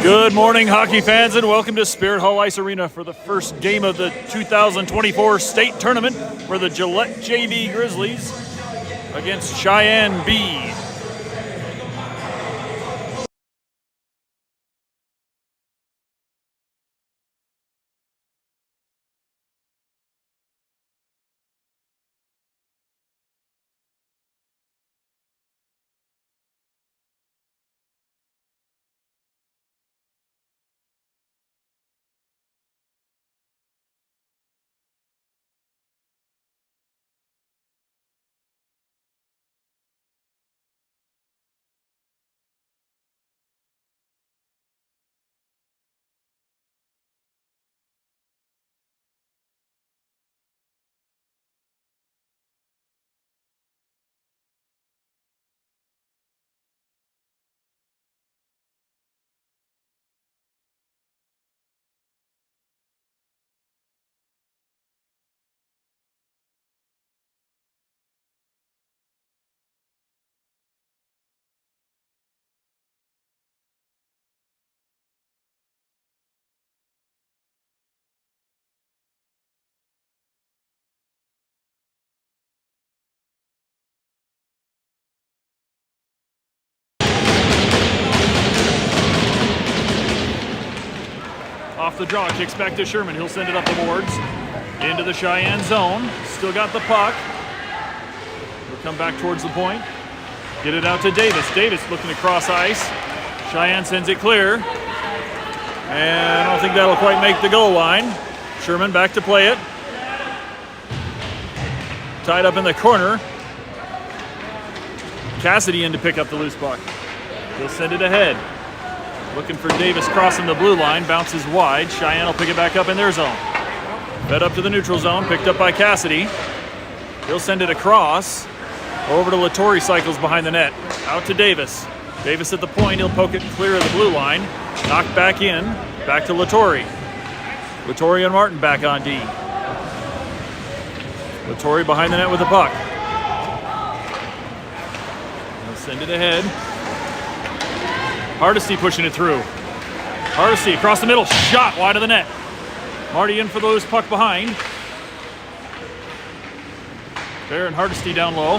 Good morning, hockey fans, and welcome to Spirit Hall Ice Arena for the first game of the 2024 state tournament for the Gillette JV Grizzlies against Cheyenne B. Off the draw, kicks back to Sherman. He'll send it up the boards into the Cheyenne zone. Still got the puck. He'll come back towards the point. Get it out to Davis. Davis looking to cross ice. Cheyenne sends it clear. And I don't think that'll quite make the goal line. Sherman back to play it. Tied up in the corner. Cassidy in to pick up the loose puck. He'll send it ahead. Looking for Davis crossing the blue line, bounces wide. Cheyenne will pick it back up in their zone. Fed up to the neutral zone, picked up by Cassidy. He'll send it across. Over to Latore, cycles behind the net. Out to Davis. Davis at the point, he'll poke it clear of the blue line. Knocked back in, back to Latore. Latore and Martin back on D. Latore behind the net with the puck. He'll send it ahead. Hardesty pushing it through. Hardesty across the middle, shot wide of the net. Marty in for the loose puck behind. Bear and Hardesty down low.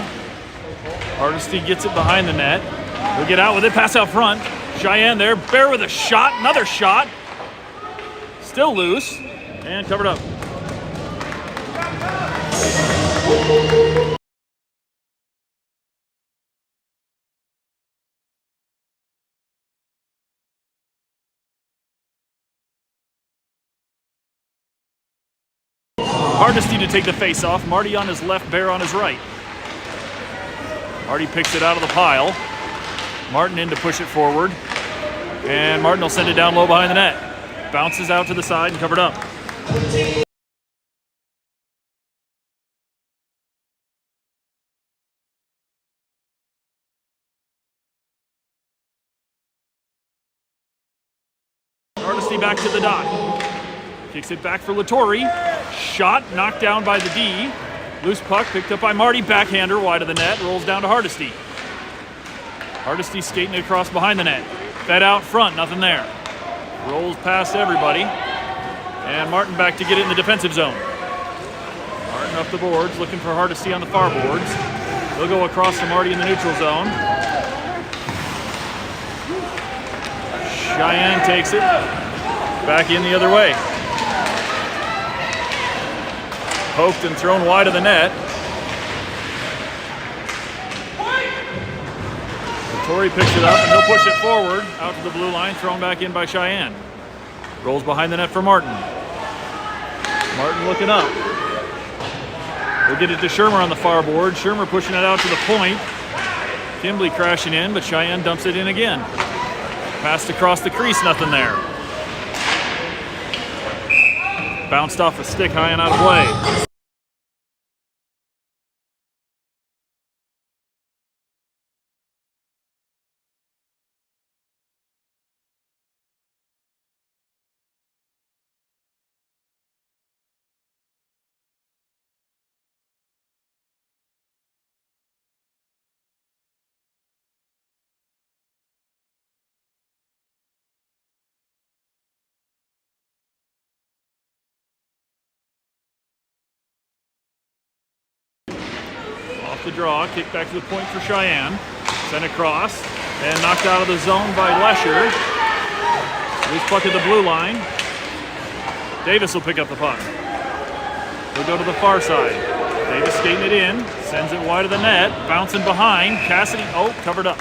Hardesty gets it behind the net. He'll get out with it, pass out front. Cheyenne there, Bear with a shot, another shot. Still loose, and covered up. Hardesty to take the face off. Marty on his left, Bear on his right. Marty picks it out of the pile. Martin in to push it forward. And Martin will send it down low behind the net. Bounces out to the side and covered up. Hardesty back to the dot. Kicks it back for Latore. Shot, knocked down by the D. Loose puck, picked up by Marty. Backhander, wide of the net. Rolls down to Hardesty. Hardesty skating across behind the net. Fed out front, nothing there. Rolls past everybody. And Martin back to get it in the defensive zone. Martin up the boards, looking for Hardesty on the far boards. He'll go across to Marty in the neutral zone. Cheyenne takes it. Back in the other way. Poked and thrown wide of the net. Latore picks it up and he'll push it forward out to the blue line, thrown back in by Cheyenne. Rolls behind the net for Martin. Martin looking up. We'll get it to Shermer on the far board. Shermer pushing it out to the point. Kimbley crashing in, but Cheyenne dumps it in again. Passed across the crease, nothing there. Bounced off a stick high and out of play. the draw. Kick back to the point for Cheyenne. Sent across and knocked out of the zone by Lesher. Loose puck at the blue line. Davis will pick up the puck. He'll go to the far side. Davis skating it in. Sends it wide of the net. Bouncing behind. Cassidy, covered up.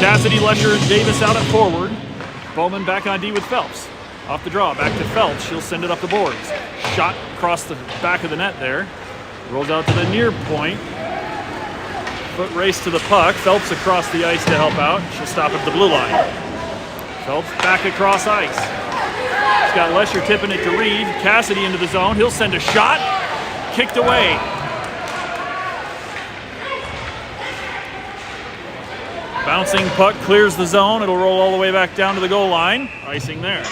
Cassidy, Lesher, and Davis out at forward. Bowman back on D with Phelps. Off the draw, back to Phelps. She'll send it up the boards. Shot across the back of the net there. Rolls out to the near point. Foot race to the puck. Phelps across the ice to help out. She'll stop at the blue line. Phelps back across ice. She's got Lesher tipping it to Reed. Cassidy into the zone. He'll send a shot. Kicked away. Bouncing puck clears the zone. It'll roll all the way back down to the goal line. Icing there.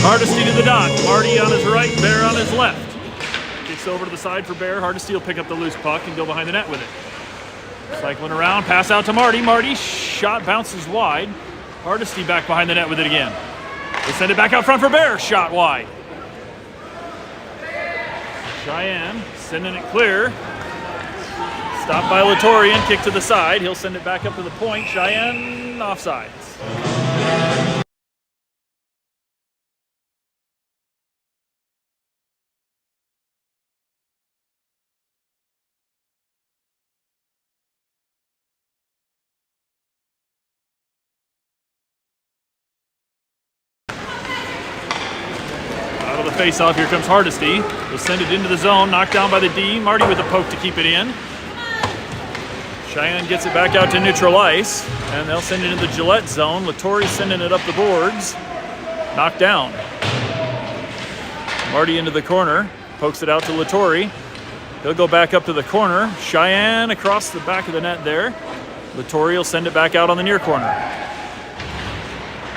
Hardesty to the dot. Marty on his right, Bear on his left. Kicks over to the side for Bear. Hardesty will pick up the loose puck and go behind the net with it. Cycling around, pass out to Marty. Marty, shot bounces wide. Hardesty back behind the net with it again. They send it back out front for Bear. Shot wide. Cheyenne sending it clear. Stopped by Latorian, kick to the side. He'll send it back up to the point. Cheyenne offsides. Face-off, here comes Hardesty. He'll send it into the zone, knocked down by the D. Marty with a poke to keep it in. Cheyenne gets it back out to neutral ice, and they'll send it into the Gillette zone. Latori sending it up the boards. Knocked down. Marty into the corner, pokes it out to Latori. He'll go back up to the corner. Cheyenne across the back of the net there. Latori will send it back out on the near corner.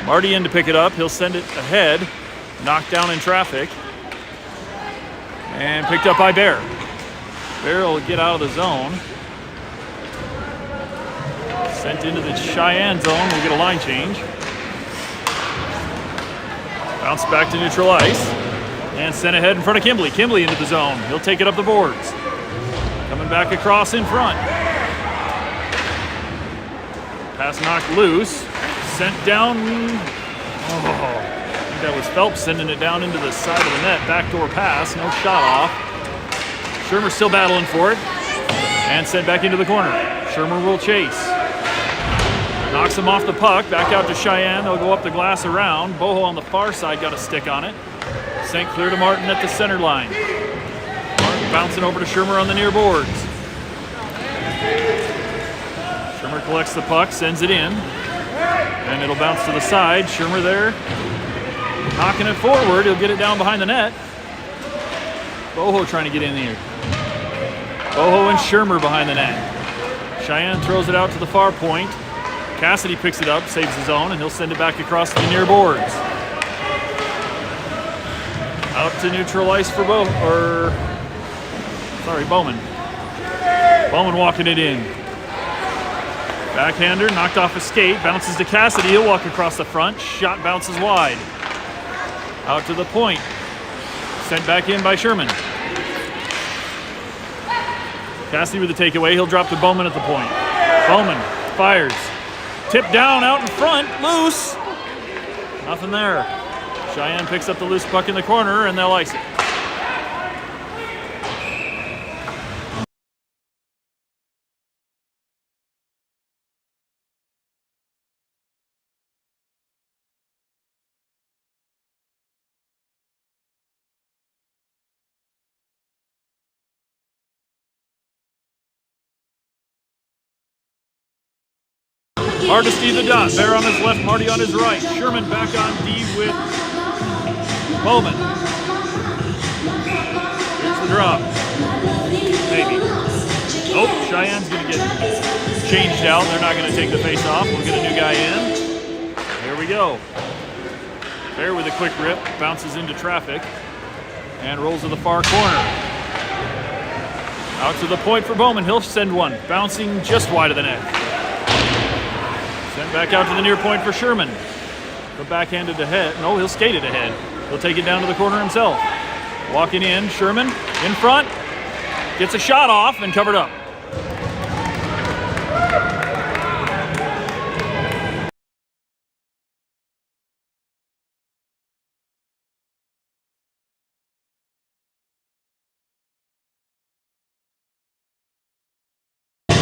Marty in to pick it up. He'll send it ahead. Knocked down in traffic and picked up by Bear. Bear will get out of the zone. Sent into the Cheyenne zone. We'll get a line change. Bounce back to neutral ice and sent ahead in front of Kimbley. Kimbley into the zone. He'll take it up the boards. Coming back across in front. Pass knocked loose. Sent down. That was Phelps sending it down into the side of the net. Backdoor pass, no shot off. Shermer still battling for it. And sent back into the corner. Shermer will chase. Knocks him off the puck. Back out to Cheyenne. They'll go up the glass around. Boho on the far side got a stick on it. Sent clear to Martin at the center line. Martin bouncing over to Shermer on the near boards. Shermer collects the puck, sends it in. And it'll bounce to the side. Shermer there. Knocking it forward, he'll get it down behind the net. Boho trying to get in here. Boho and Shermer behind the net. Cheyenne throws it out to the far point. Cassidy picks it up, saves his own, and he'll send it back across the near boards. Out to neutral ice for Bowman. Bowman walking it in. Backhander, knocked off a skate, bounces to Cassidy. He'll walk across the front. Shot bounces wide. Out to the point. Sent back in by Sherman. Cassidy with the takeaway. He'll drop to Bowman at the point. Bowman fires. Tip down out in front. Loose. Nothing there. Cheyenne picks up the loose puck in the corner and they'll ice it. Hardesty the dot. Bear on his left, Marty on his right. Sherman back on D with Bowman. Here's the drop. Maybe. Oh, Cheyenne's going to get it. changed out. They're not going to take the face off. We'll get a new guy in. Here we go. Bear with a quick rip, bounces into traffic, and rolls to the far corner. Out to the point for Bowman. He'll send one, bouncing just wide of the net. Sent back out to the near point for Sherman. The backhanded ahead. No, he'll skate it ahead. He'll take it down to the corner himself. Walking in, Sherman in front. Gets a shot off and covered up.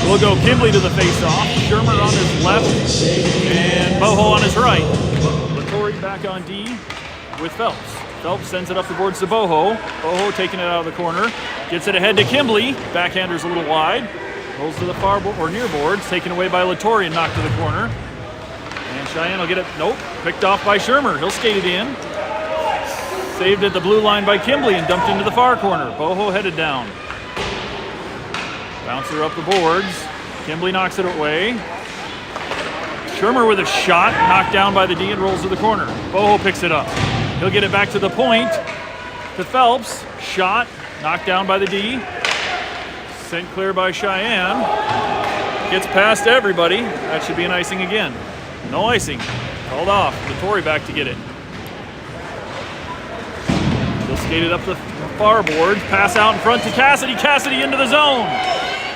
We'll go Kimbley to the face-off. Sherman on his left and Boho on his right. Latore back on D with Phelps. Phelps sends it up the boards to Boho. Boho taking it out of the corner. Gets it ahead to Kimbley. Backhander's a little wide. Rolls to the far or near boards. Taken away by Latore and knocked to the corner. And Cheyenne will get it. Nope. Picked off by Shermer. He'll skate it in. Saved at the blue line by Kimbley and dumped into the far corner. Boho headed down. Bouncer up the boards. Kimbley knocks it away. Shermer with a shot, knocked down by the D and rolls to the corner. Boho picks it up. He'll get it back to the point. To Phelps. Shot, knocked down by the D. Sent clear by Cheyenne. Gets past everybody. That should be an icing again. No icing. Called off. Latore back to get it. He'll skate it up the far board. Pass out in front to Cassidy. Cassidy into the zone.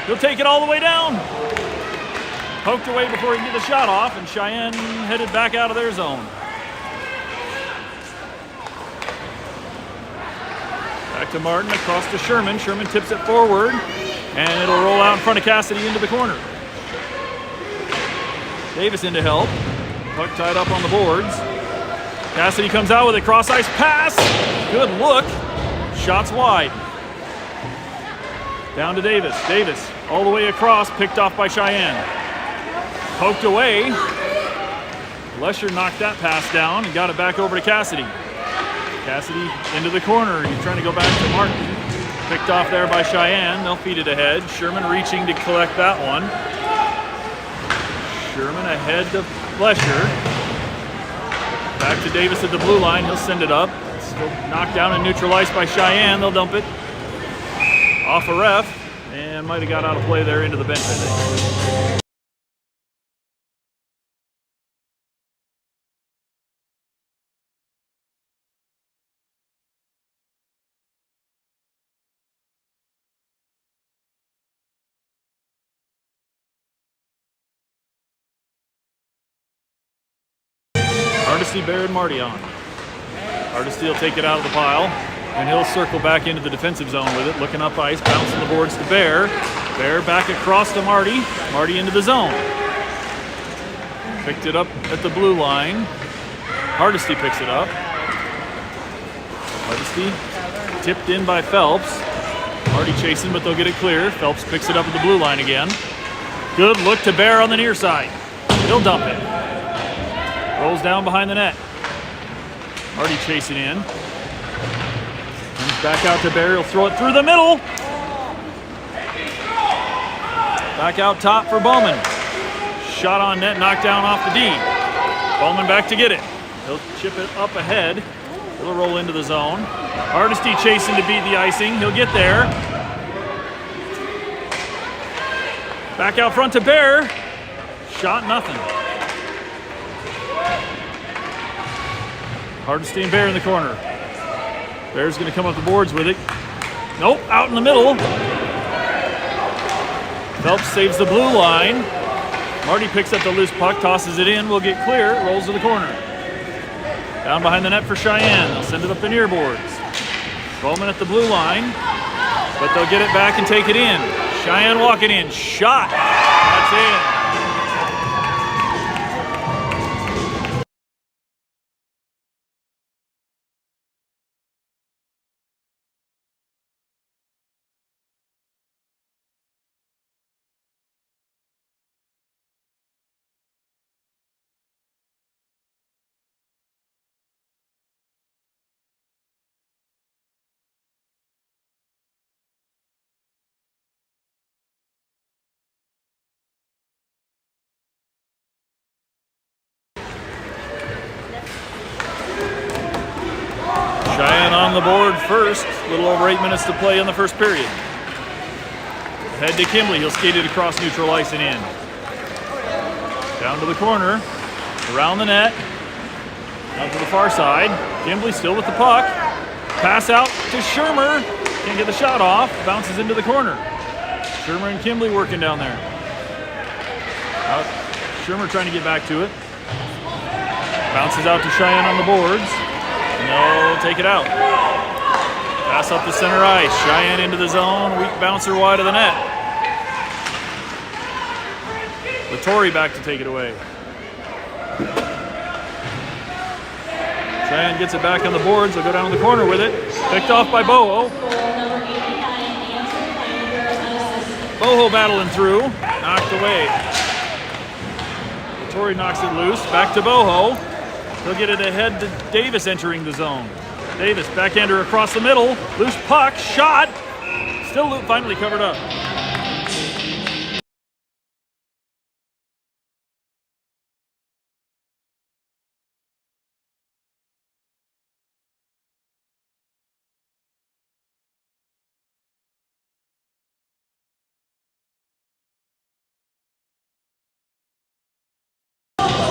He'll take it all the way down. Poked away before he can get the shot off, and Cheyenne headed back out of their zone. Back to Martin, across to Sherman. Sherman tips it forward, and it'll roll out in front of Cassidy into the corner. Davis in to help. Puck tied up on the boards. Cassidy comes out with a cross-ice pass. Good look. Shots wide. Down to Davis. Davis all the way across, picked off by Cheyenne. Poked away. Lesher knocked that pass down and got it back over to Cassidy. Cassidy into the corner. He's trying to go back to Martin. Picked off there by Cheyenne. They'll feed it ahead. Sherman reaching to collect that one. Sherman ahead to Lesher. Back to Davis at the blue line. He'll send it up. Still knocked down and neutralized by Cheyenne. They'll dump it off a ref and might have got out of play there into the bench, I think. Hardesty, Bear, and Marty on. Hardesty will take it out of the pile, and he'll circle back into the defensive zone with it, looking up ice, bouncing the boards to Bear. Bear back across to Marty. Marty into the zone. Picked it up at the blue line. Hardesty picks it up. Hardesty tipped in by Phelps. Marty chasing, but they'll get it clear. Phelps picks it up at the blue line again. Good look to Bear on the near side. He'll dump it. Rolls down behind the net. Marty chasing in. Comes back out to Bear. He'll throw it through the middle. Back out top for Bowman. Shot on net, knocked down off the D. Bowman back to get it. He'll chip it up ahead. It'll roll into the zone. Hardesty chasing to beat the icing. He'll get there. Back out front to Bear. Shot, nothing. Hardesty and Bear in the corner. Bear's going to come up the boards with it. Nope, out in the middle. Phelps saves the blue line. Marty picks up the loose puck, tosses it in. We'll get clear. It rolls to the corner. Down behind the net for Cheyenne. They'll send it up the near boards. Bowman at the blue line, but they'll get it back and take it in. Cheyenne walking in. Shot. That's in. Cheyenne on the board first. A little over 8 minutes to play in the first period. Head to Kimbley. He'll skate it across neutral ice and in. Down to the corner. Around the net. Down to the far side. Kimbley still with the puck. Pass out to Shermer. Can't get the shot off. Bounces into the corner. Shermer and Kimbley working down there. Shermer trying to get back to it. Bounces out to Cheyenne on the boards. And they'll take it out. Pass up the center ice. Cheyenne into the zone. Weak bouncer wide of the net. Latore back to take it away. Cheyenne gets it back on the boards. They'll go down to the corner with it. Picked off by Boho. Boho battling through. Knocked away. Latore knocks it loose. Back to Boho. He'll get it ahead to Davis entering the zone. Davis, backhander across the middle. Loose puck, shot. Still finally covered up.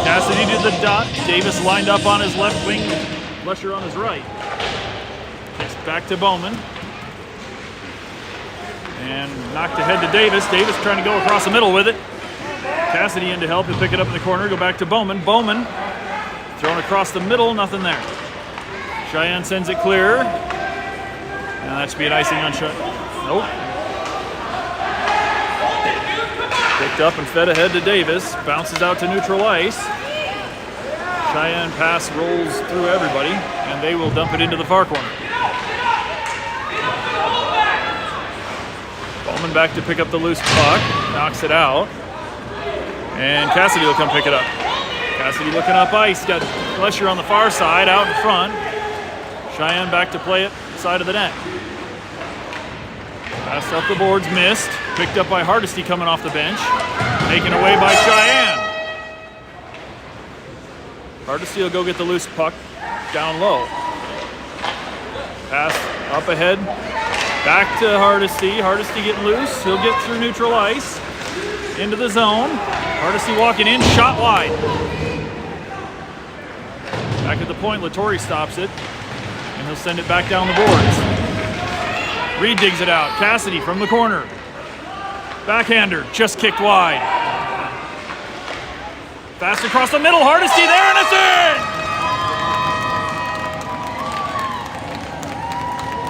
Cassidy to the dot. Davis lined up on his left wing. Lesher on his right. Kicks back to Bowman. And knocked ahead to Davis. Davis trying to go across the middle with it. Cassidy in to help and pick it up in the corner. Go back to Bowman. Bowman thrown across the middle. Nothing there. Cheyenne sends it clear. And that should be an icing on Cheyenne. Nope. Picked up and fed ahead to Davis. Bounces out to neutral ice. Cheyenne pass rolls through everybody, and they will dump it into the far corner. Bowman back to pick up the loose puck. Knocks it out. And Cassidy will come pick it up. Cassidy looking up ice. Got Lesher on the far side, out in front. Cheyenne back to play it side of the net. Passed up the boards, missed. Picked up by Hardesty coming off the bench. Taken away by Cheyenne. Hardesty will go get the loose puck down low. Pass up ahead. Back to Hardesty. Hardesty getting loose. He'll get through neutral ice. Into the zone. Hardesty walking in. Shot wide. Back at the point. Latore stops it. And he'll send it back down the boards. Reed digs it out. Cassidy from the corner. Backhander, just kicked wide. Fast across the middle, Hardesty there, and it's in!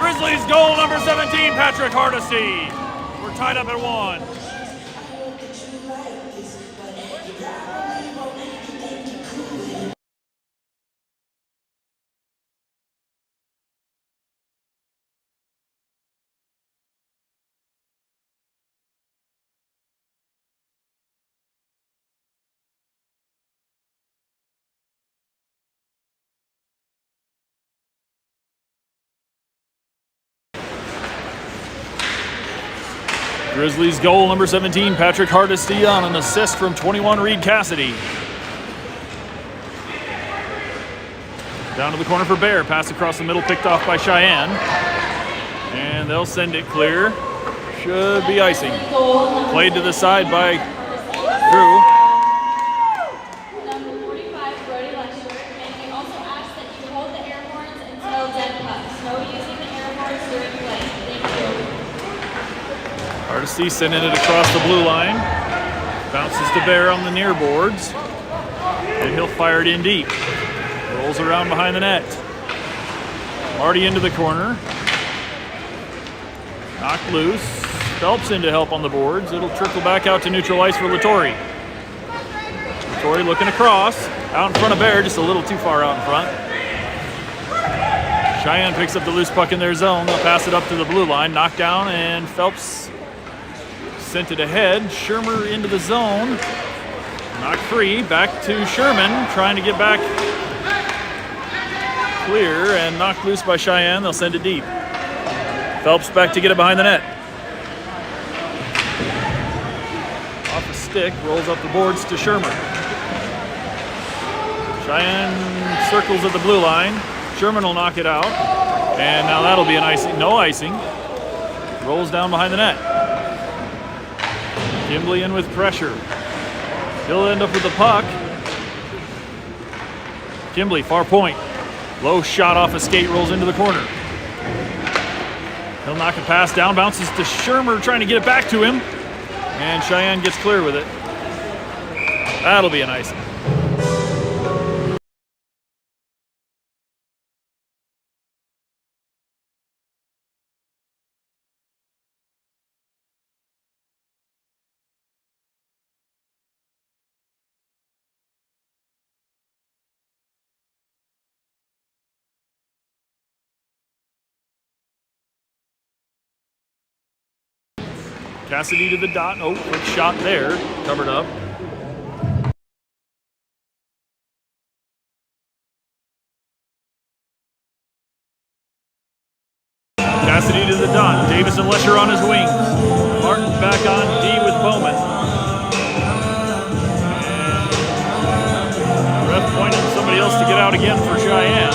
Grizzlies goal number 17, Patrick Hardesty. We're tied up at 1. Grizzlies goal number 17, Patrick Hardesty on an assist from 21, Reed Cassidy. Down to the corner for Bear. Pass across the middle, picked off by Cheyenne. And they'll send it clear. Should be icing. Played to the side by Drew. Number 45, Brody Lesher. And we also ask that you hold the air horns until dead pucks. No using the air horns during play. Thank you. Hardesty sending it across the blue line. Bounces to Bear on the near boards. And he'll fire it in deep. Rolls around behind the net. Marty into the corner. Knocked loose. Phelps in to help on the boards. It'll trickle back out to neutral ice for Latore. Latore looking across. Out in front of Bear, just a little too far out in front. Cheyenne picks up the loose puck in their zone. They'll pass it up to the blue line. Knocked down, and Phelps sent it ahead. Shermer into the zone. Knocked free. Back to Sherman, trying to get back clear, and knocked loose by Cheyenne. They'll send it deep. Phelps back to get it behind the net. Off the stick, rolls up the boards to Shermer. Cheyenne circles at the blue line. Sherman will knock it out. And now that'll be an icing. No icing. Rolls down behind the net. Kimbley in with pressure. He'll end up with the puck. Kimbley, far point. Low shot off a skate, rolls into the corner. He'll knock a pass down, bounces to Shermer, trying to get it back to him. And Cheyenne gets clear with it. That'll be an icing. Cassidy to the dot. Oh, quick shot there. Covered up. Cassidy to the dot. Davis and Lesher on his wings. Martin back on D with Bowman. And ref pointing somebody else to get out again for Cheyenne.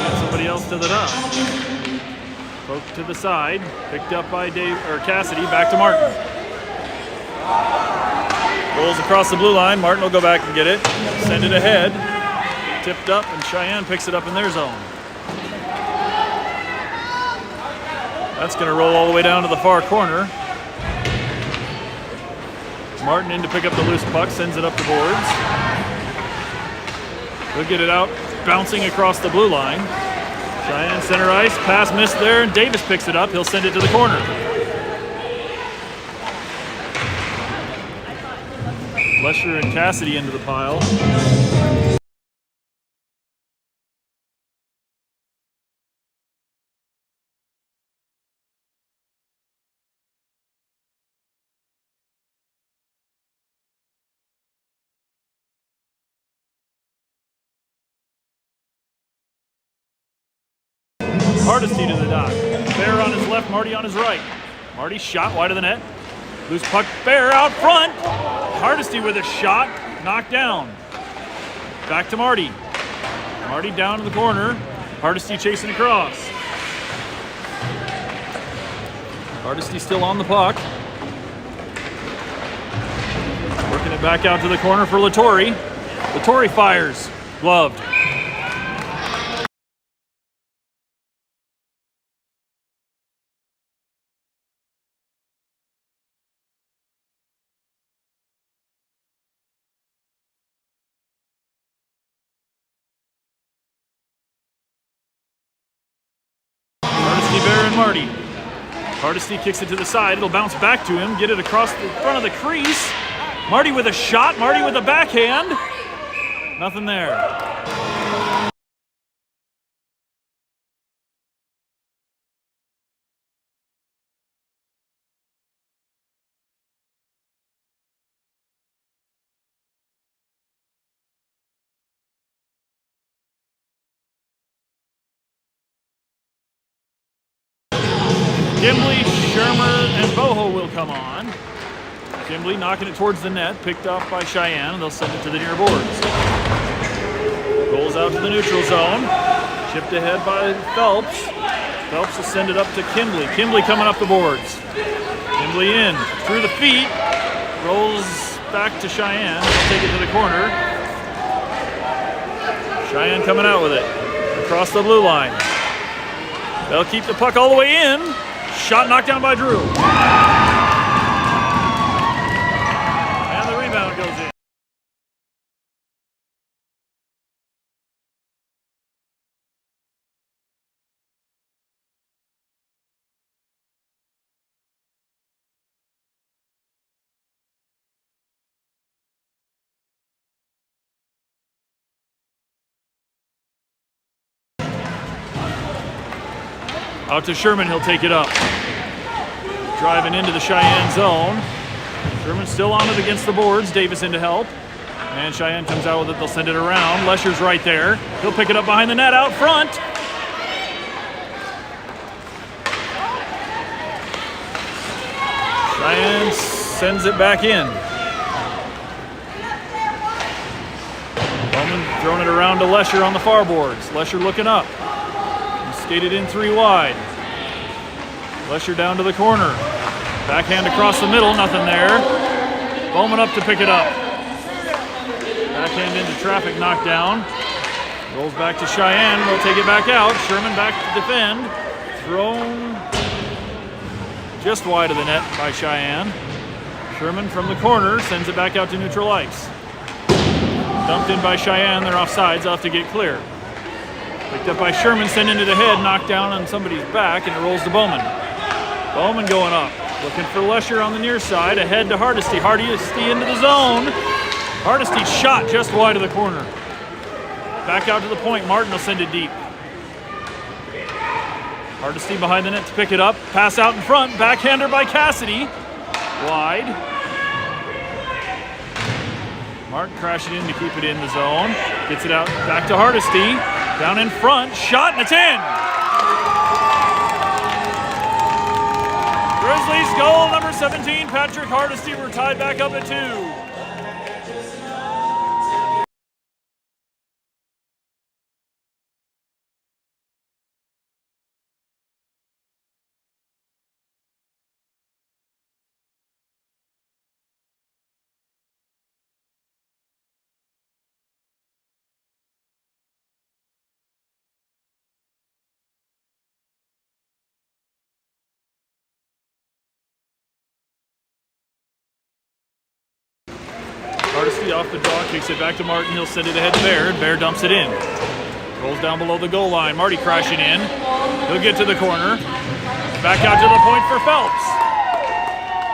And somebody else to the dot. Poke to the side, picked up by Cassidy, back to Martin. Rolls across the blue line, Martin will go back and get it, send it ahead, tipped up, and Cheyenne picks it up in their zone. That's gonna roll all the way down to the far corner. Martin in to pick up the loose puck, sends it up the boards. He'll get it out, bouncing across the blue line. Cheyenne center ice, pass missed there, and Davis picks it up. He'll send it to the corner. Lesher and Cassidy into the pile. Hardesty to the dot. Bear on his left, Marty on his right. Marty shot wide of the net. Loose puck, Bear out front. Hardesty with a shot, knocked down. Back to Marty. Marty down to the corner. Hardesty chasing across. Hardesty still on the puck. Working it back out to the corner for Latore. Latore fires, gloved. Bear and Marty. Hardesty kicks it to the side. It'll bounce back to him. Get it across the front of the crease. Marty with a shot. Marty with a backhand. Nothing there. Kimbley, Shermer, and Boho will come on. Kimbley knocking it towards the net, picked off by Cheyenne, and they'll send it to the near boards. Rolls out to the neutral zone, chipped ahead by Phelps. Phelps will send it up to Kimbley. Kimbley coming up the boards. Kimbley in, through the feet, rolls back to Cheyenne, they'll take it to the corner. Cheyenne coming out with it, across the blue line. They'll keep the puck all the way in. Shot knocked down by Drew. And the rebound goes in. Out to Sherman, he'll take it up. Driving into the Cheyenne zone. Sherman still on it against the boards. Davis in to help. And Cheyenne comes out with it, they'll send it around. Lesher's right there. He'll pick it up behind the net out front. Cheyenne sends it back in. Bowman throwing it around to Lesher on the far boards. Lesher looking up. skated in 3 wide. Lesher down to the corner. Backhand across the middle, nothing there. Bowman up to pick it up. Backhand into traffic, knocked down. Rolls back to Cheyenne, will take it back out. Sherman back to defend. Thrown just wide of the net by Cheyenne. Sherman from the corner sends it back out to neutral ice. Dumped in by Cheyenne, they're offsides, they'll have to get clear. Picked up by Sherman, sent into the head, knocked down on somebody's back, and it rolls to Bowman. Bowman going up, looking for Lesher on the near side, ahead to Hardesty. Hardesty into the zone. Hardesty shot just wide of the corner. Back out to the point, Martin will send it deep. Hardesty behind the net to pick it up, pass out in front, backhander by Cassidy. Wide. Martin crashing in to keep it in the zone. Gets it out back to Hardesty. Down in front, shot, and it's in! Grizzlies goal number 17, Patrick Hardesty. We're tied back up at 2. Hardesty off the draw, kicks it back to Martin. He'll send it ahead to Bear, and Bear dumps it in. Rolls down below the goal line. Marty crashing in. He'll get to the corner. Back out to the point for Phelps.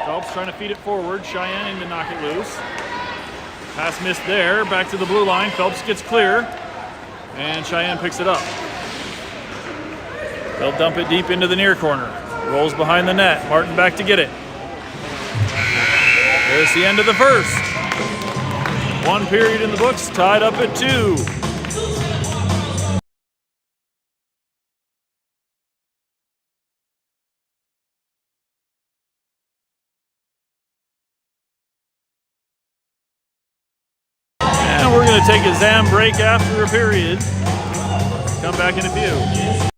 Phelps trying to feed it forward. Cheyenne in to knock it loose. Pass missed there. Back to the blue line. Phelps gets clear. And Cheyenne picks it up. They'll dump it deep into the near corner. Rolls behind the net. Martin back to get it. There's the end of the first. 1 period in the books, tied up at 2. And we're going to take a Zam break after a period. Come back in a few.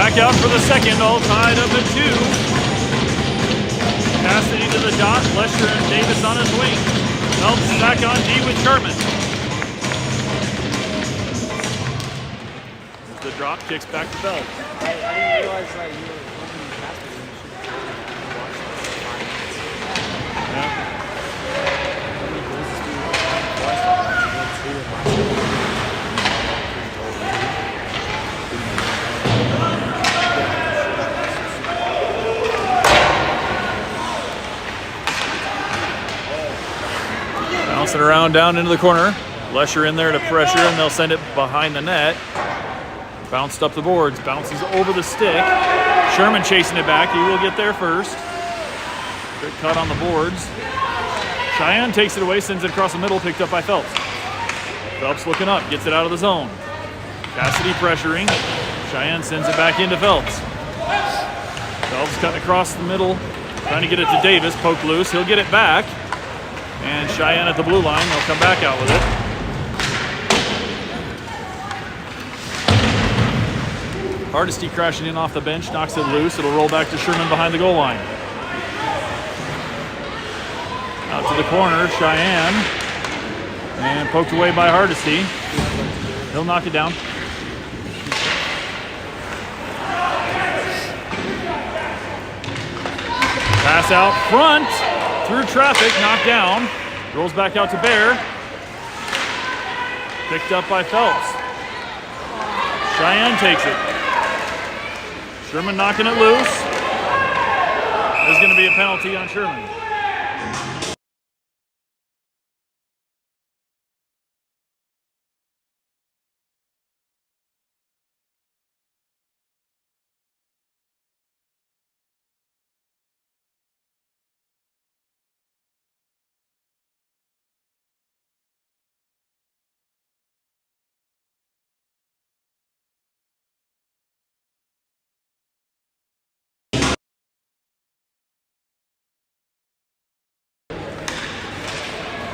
back out for the second, all tied up at 2. Cassidy to the dot, Lesher and Davis on his wing. Phelps back on D with Sherman. There's the drop, kicks back to Phelps. I didn't realize that you were looking past it. You should watch Bounce it around down into the corner. Lesher in there to pressure, and they'll send it behind the net. Bounced up the boards, bounces over the stick. Sherman chasing it back. He will get there first. Good cut on the boards. Cheyenne takes it away, sends it across the middle, picked up by Phelps. Phelps looking up, gets it out of the zone. Cassidy pressuring. Cheyenne sends it back into Phelps. Phelps cutting across the middle, trying to get it to Davis, poke loose. He'll get it back. And Cheyenne at the blue line, they'll come back out with it. Hardesty crashing in off the bench, knocks it loose. It'll roll back to Sherman behind the goal line. Out to the corner, Cheyenne. And poked away by Hardesty. He'll knock it down. Pass out front, through traffic, knocked down. Rolls back out to Bear. Picked up by Phelps. Cheyenne takes it. Sherman knocking it loose. There's going to be a penalty on Sherman.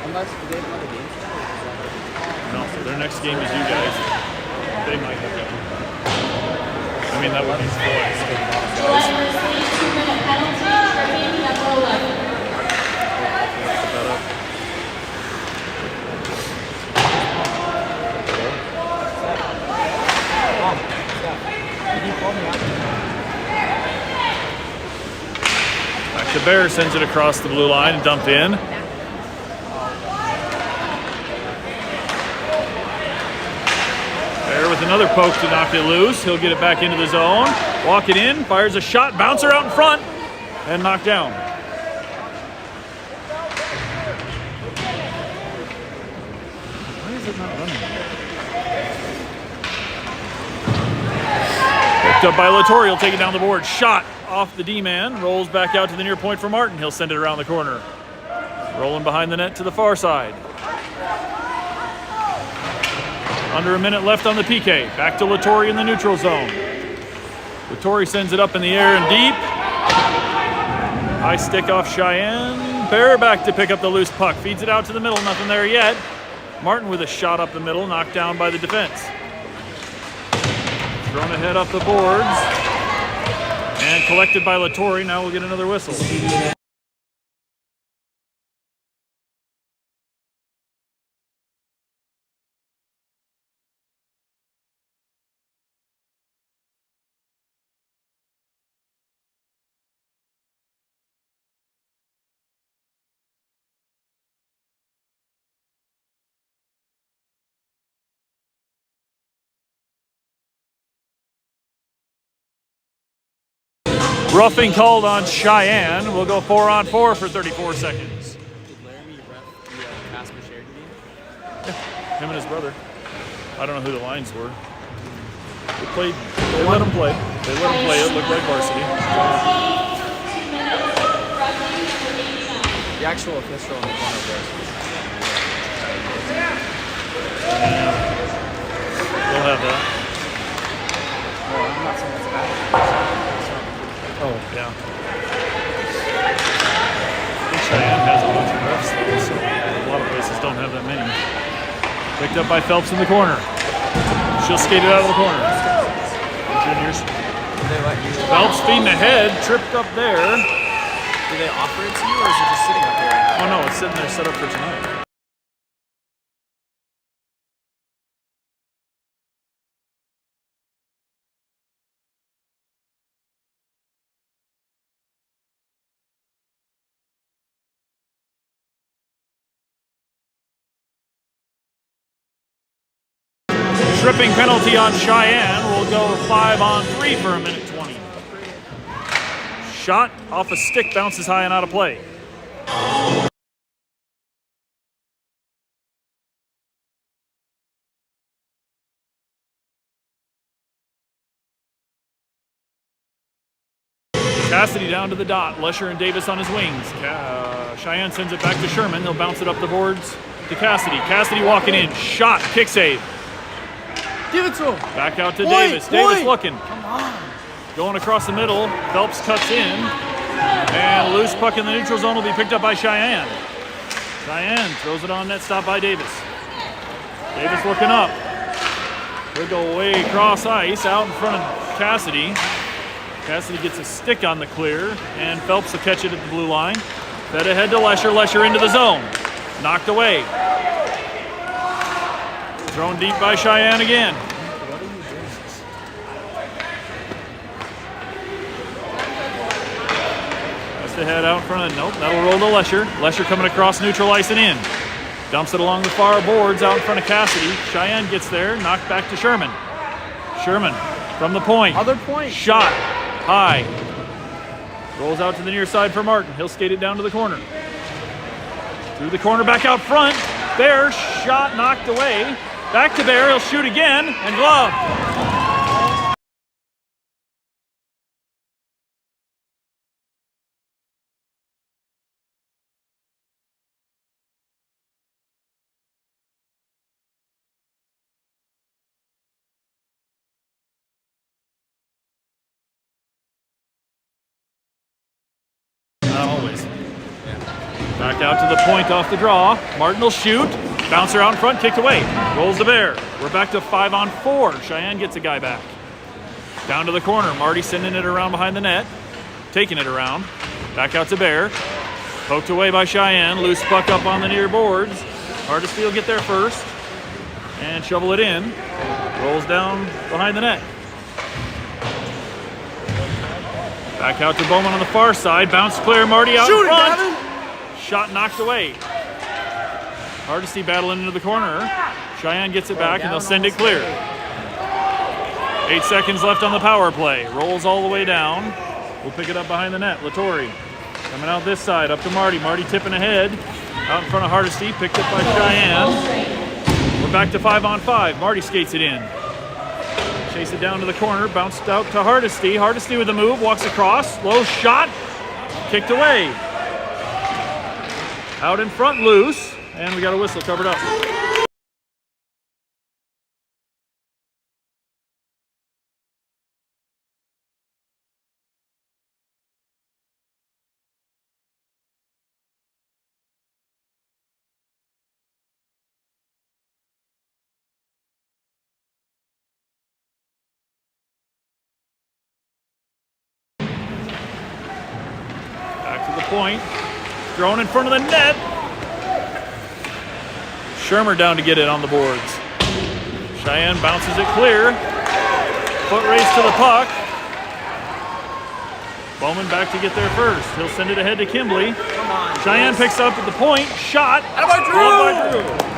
Unless they have another game. No, so their next game is you guys. They might have that. I mean, that would be Gillette receives 2-minute penalty, tripping number 11. Back to Bear, sends it across the blue line and dumped in. Bear with another poke to knock it loose. He'll get it back into the zone. Walk it in, fires a shot, bouncer out in front, and knocked down. Why is it not running? Picked up by Latore, he'll take it down the board. Shot off the D-man, rolls back out to the near point for Martin. He'll send it around the corner. Rolling behind the net to the far side. Under a minute left on the PK. Back to Latore in the neutral zone. Latore sends it up in the air and deep. High stick off Cheyenne. Bear back to pick up the loose puck. Feeds it out to the middle, nothing there yet. Martin with a shot up the middle, knocked down by the defense. Thrown ahead off the boards. And collected by Latore. Now we'll get another whistle. Roughing called on Cheyenne. We'll go 4-on-4 for 34 seconds. Did Laramie ref the Casper Sheridan game? Yeah, him and his brother. I don't know who the lines were. They played. They let him play. They let him play. It looked like varsity. 2 minutes, roughing number 89. The actual official in the corner of varsity. They'll have that. Oh, I'm not saying it's bad. Oh, yeah. I think Cheyenne has a bunch of refs, though, so a lot of places don't have that many. Picked up by Phelps in the corner. She'll skate it out of the corner. Juniors. Did they let you? Phelps feeding ahead, tripped up there. Did they offer it to you, or is it just sitting up there? Oh no, it's sitting there set up for tonight. Tripping penalty on Cheyenne. We'll go 5-on-3 for a minute 20. Shot off a stick, bounces high and out of play. Cassidy down to the dot. Lesher and Davis on his wings. Cheyenne sends it back to Sherman. He'll bounce it up the boards to Cassidy. Cassidy walking in. Shot. Kick save. Give it to him. Back out to Davis. Davis looking. Come on. Going across the middle. Phelps cuts in. And loose puck in the neutral zone will be picked up by Cheyenne. Cheyenne throws it on net, stop by Davis. Davis looking up. He'll go way across ice out in front of Cassidy. Cassidy gets a stick on the clear, and Phelps will catch it at the blue line. Fed ahead to Lesher. Lesher into the zone. Knocked away. Thrown deep by Cheyenne again. Just ahead out in front of, nope, that'll roll to Lesher. Lesher coming across neutral ice and in. Dumps it along the far boards out in front of Cassidy. Cheyenne gets there, knocked back to Sherman. Sherman from the point. Other point. Shot high. Rolls out to the near side for Martin. He'll skate it down to the corner. Through the corner, back out front. Bear, shot knocked away. Back to Bear, he'll shoot again, and glove. Not always. Back out to the point off the draw. Martin will shoot. Bouncer out in front, kicked away. Rolls to Bear. We're back to 5-on-4. Cheyenne gets a guy back. Down to the corner. Marty sending it around behind the net. Taking it around. Back out to Bear. Poked away by Cheyenne. Loose puck up on the near boards. Hardesty will get there first. And shovel it in. Rolls down behind the net. Back out to Bowman on the far side. Bounce clear. Marty out in front. Gavin. Shot knocked away. Hardesty battling into the corner. Cheyenne gets it back, and they'll send it clear. 8 seconds left on the power play. Rolls all the way down. We'll pick it up behind the net. Latorre coming out this side, up to Marty. Marty tipping ahead. Out in front of Hardesty, picked up by Cheyenne. We're back to 5-on-5. Marty skates it in. Chase it down to the corner, bounced out to Hardesty. Hardesty with the move, walks across. Low shot, kicked away. Out in front, loose. And we got a whistle covered up. Back to the point. Thrown in front of the net. Shermer down to get it on the boards. Cheyenne bounces it clear. Foot race to the puck. Bowman back to get there first. He'll send it ahead to Kimbley. Come on. Cheyenne picks up at the point. Shot. By Drew. Glove by Drew.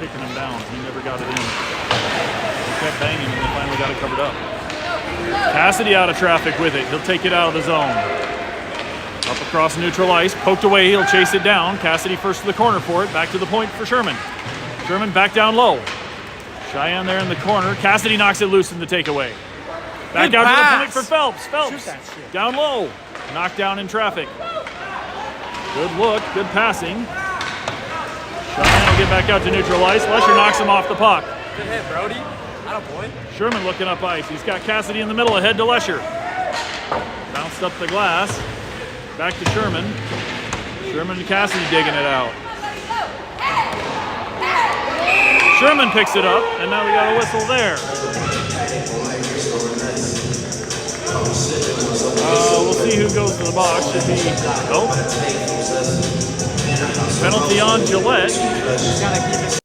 Kicking him down. He never got it in. He kept banging and they finally got it covered up. Cassidy out of traffic with it. He'll take it out of the zone. Up across neutral ice. Poked away. He'll chase it down. Cassidy first to the corner for it. Back to the point for Sherman. Sherman back down low. Cheyenne there in the corner. Cassidy knocks it loose in the takeaway. Back Good out pass. to the point for Phelps. Shoot Phelps that shit. down low. Knocked down in traffic. Good look. Good passing. Shot get back out to neutral ice. Lesher knocks him off the puck. Good hit, Brody. Atta boy. Sherman looking up ice. He's got Cassidy in the middle, ahead to Lesher. Bounced up the glass. Back to Sherman. Sherman and Cassidy digging it out. Sherman picks it up, and now we got a whistle there. We'll see who goes to the box. Should be penalty on Gillette. He's gotta keep it.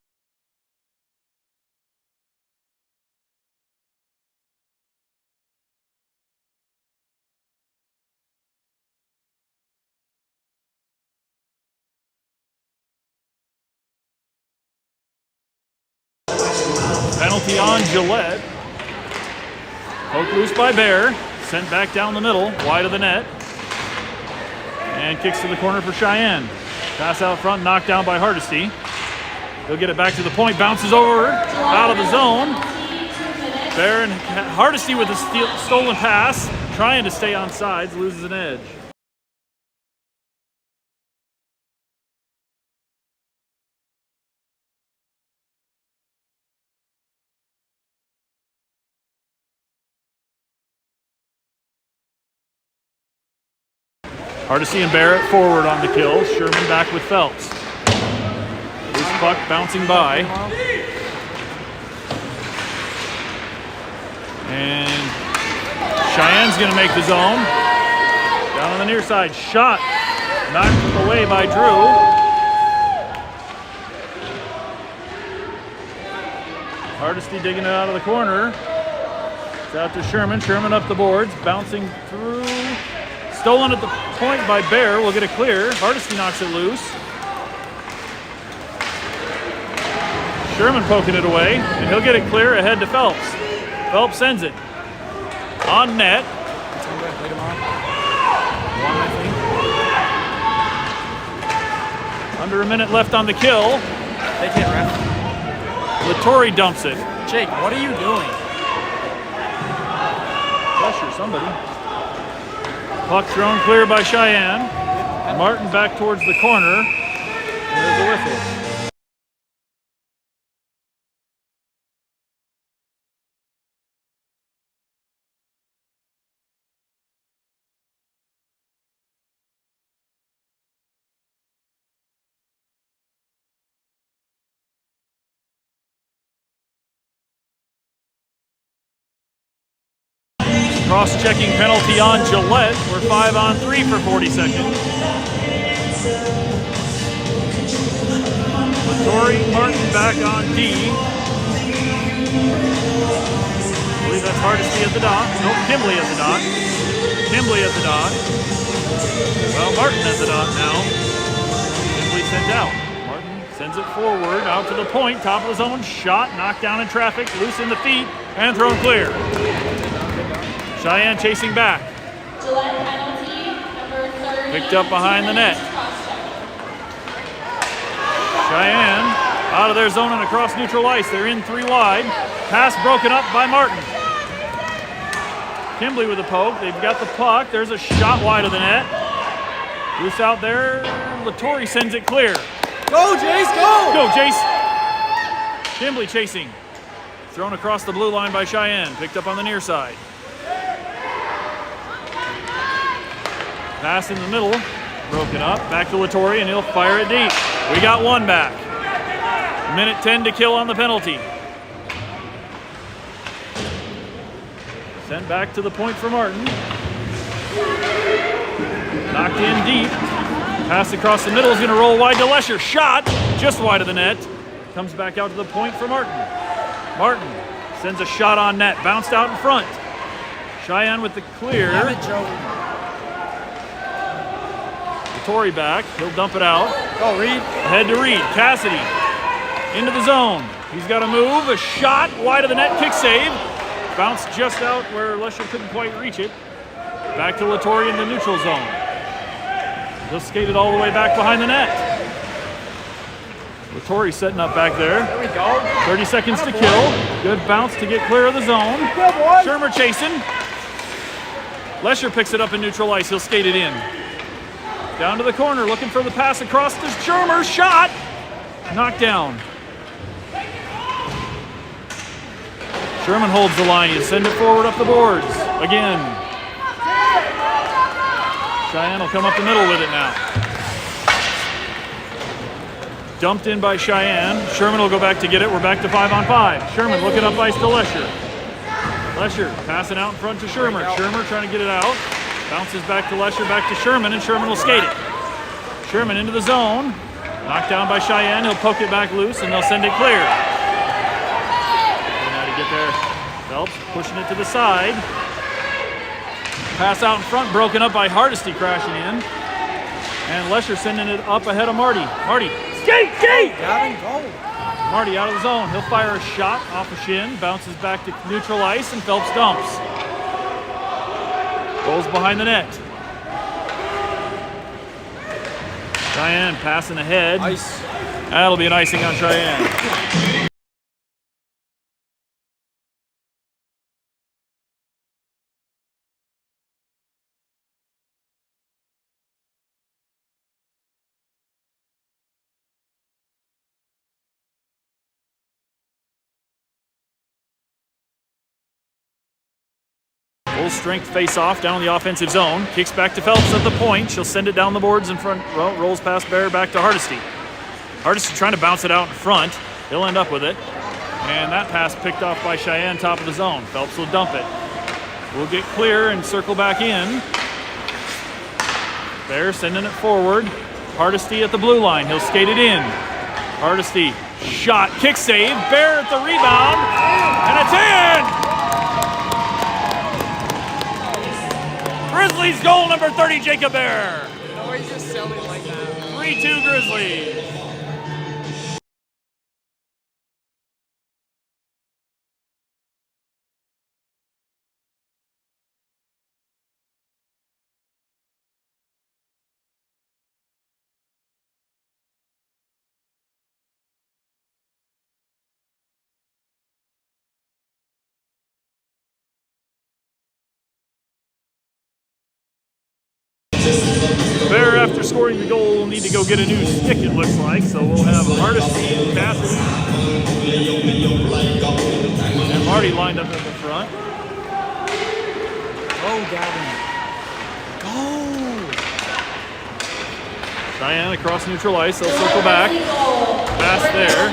Penalty on Gillette. Poked loose by Bear. Sent back down the middle, wide of the net. And kicks to the corner for Cheyenne. Pass out front, knocked down by Hardesty. He'll get it back to the point, bounces over, out of the zone. Bear and Hardesty with a stolen pass, trying to stay on sides, loses an edge. Hardesty and Barrett forward on the kill. Sherman back with Phelps. Loose puck bouncing by. And Cheyenne's going to make the zone. Down on the near side. Shot. Knocked away by Drew. Hardesty digging it out of the corner. It's out to Sherman. Sherman up the boards. Bouncing through. Stolen at the point by Bear. We'll get it clear. Hardesty knocks it loose. Sherman poking it away, and he'll get it clear ahead to Phelps. Phelps sends it. On net. Under a minute left on the kill. They can't ref. Latore dumps it. Jake, what are you doing? Pressure somebody. Puck thrown clear by Cheyenne. Martin back towards the corner. There's the whistle. Cross-checking penalty on Gillette. We're 5-on-3 for 40 seconds. Latore, Martin back on D. I believe that's Hardesty at the dot. Nope, Kimbley at the dot. Kimbley at the dot. Well, Martin at the dot now. Kimbley sent out. Martin sends it forward, out to the point, top of the zone. Shot, knocked down in traffic, loose in the feet, and thrown clear. Cheyenne chasing back. Gillette penalty, number 30. Picked up behind the net. Cheyenne out of their zone and across neutral ice. They're in 3 wide. Pass broken up by Martin. Kimbley with a poke. They've got the puck. There's a shot wide of the net. Loose out there. Latore sends it clear. Go, Jace, go! Go, Jace. Kimbley chasing. Thrown across the blue line by Cheyenne. Picked up on the near side. Pass in the middle, broken up, back to Latore, and he'll fire it deep. We got one back. Minute 10 to kill on the penalty. Sent back to the point for Martin. Knocked in deep. Pass across the middle is going to roll wide to Lesher. Shot just wide of the net. Comes back out to the point for Martin. Martin sends a shot on net, bounced out in front. Cheyenne with the clear. Latore back, he'll dump it out. Go, Reed. Ahead to Reed. Cassidy into the zone. He's got to move. A shot wide of the net, kick save. Bounced just out where Lesher couldn't quite reach it. Back to Latore in the neutral zone. He'll skate it all the way back behind the net. Latore setting up back there. There we go. 30 seconds to kill. Good bounce to get clear of the zone. Shermer chasing. Lesher picks it up in neutral ice. He'll skate it in. Down to the corner, looking for the pass across to Shermer. Shot! Knockdown. Sherman holds the line. You send it forward up the boards. Again. Cheyenne will come up the middle with it now. Dumped in by Cheyenne. Sherman will go back to get it. We're back to 5-on-5. Sherman looking up ice to Lesher. Lesher passing out in front to Sherman. Sherman trying to get it out. Bounces back to Lesher, back to Sherman, and Sherman will skate it. Sherman into the zone. Knocked down by Cheyenne. He'll poke it back loose, and they'll send it clear. Now to get there. Phelps pushing it to the side. Pass out in front, broken up by Hardesty crashing in. And Lesher sending it up ahead of Marty. Marty, skate, skate! Gavin, go. Marty out of the zone. He'll fire a shot off the shin, bounces back to neutral ice, and Phelps dumps. Goes behind the net. Cheyenne passing ahead. Ice. That'll be an icing on Cheyenne. Full strength face-off down in the offensive zone. Kicks back to Phelps at the point. She'll send it down the boards in front. Rolls past Bear back to Hardesty. Hardesty trying to bounce it out in front. He'll end up with it. And that pass picked off by Cheyenne, top of the zone. Phelps will dump it. We'll get clear and circle back in. Bear sending it forward. Hardesty at the blue line. He'll skate it in. Hardesty, shot, kick save. Bear at the rebound. And it's in! Grizzlies goal number 30, Jacob Bear. No, he's just selling like that. 3-2 Grizzlies. Bear, after scoring the goal, will need to go get a new stick, it looks like. So we'll have Hardesty, Cassidy, and Marty lined up at the front. Go, Gavin. Go. Cheyenne across neutral ice. They'll circle back. Pass there.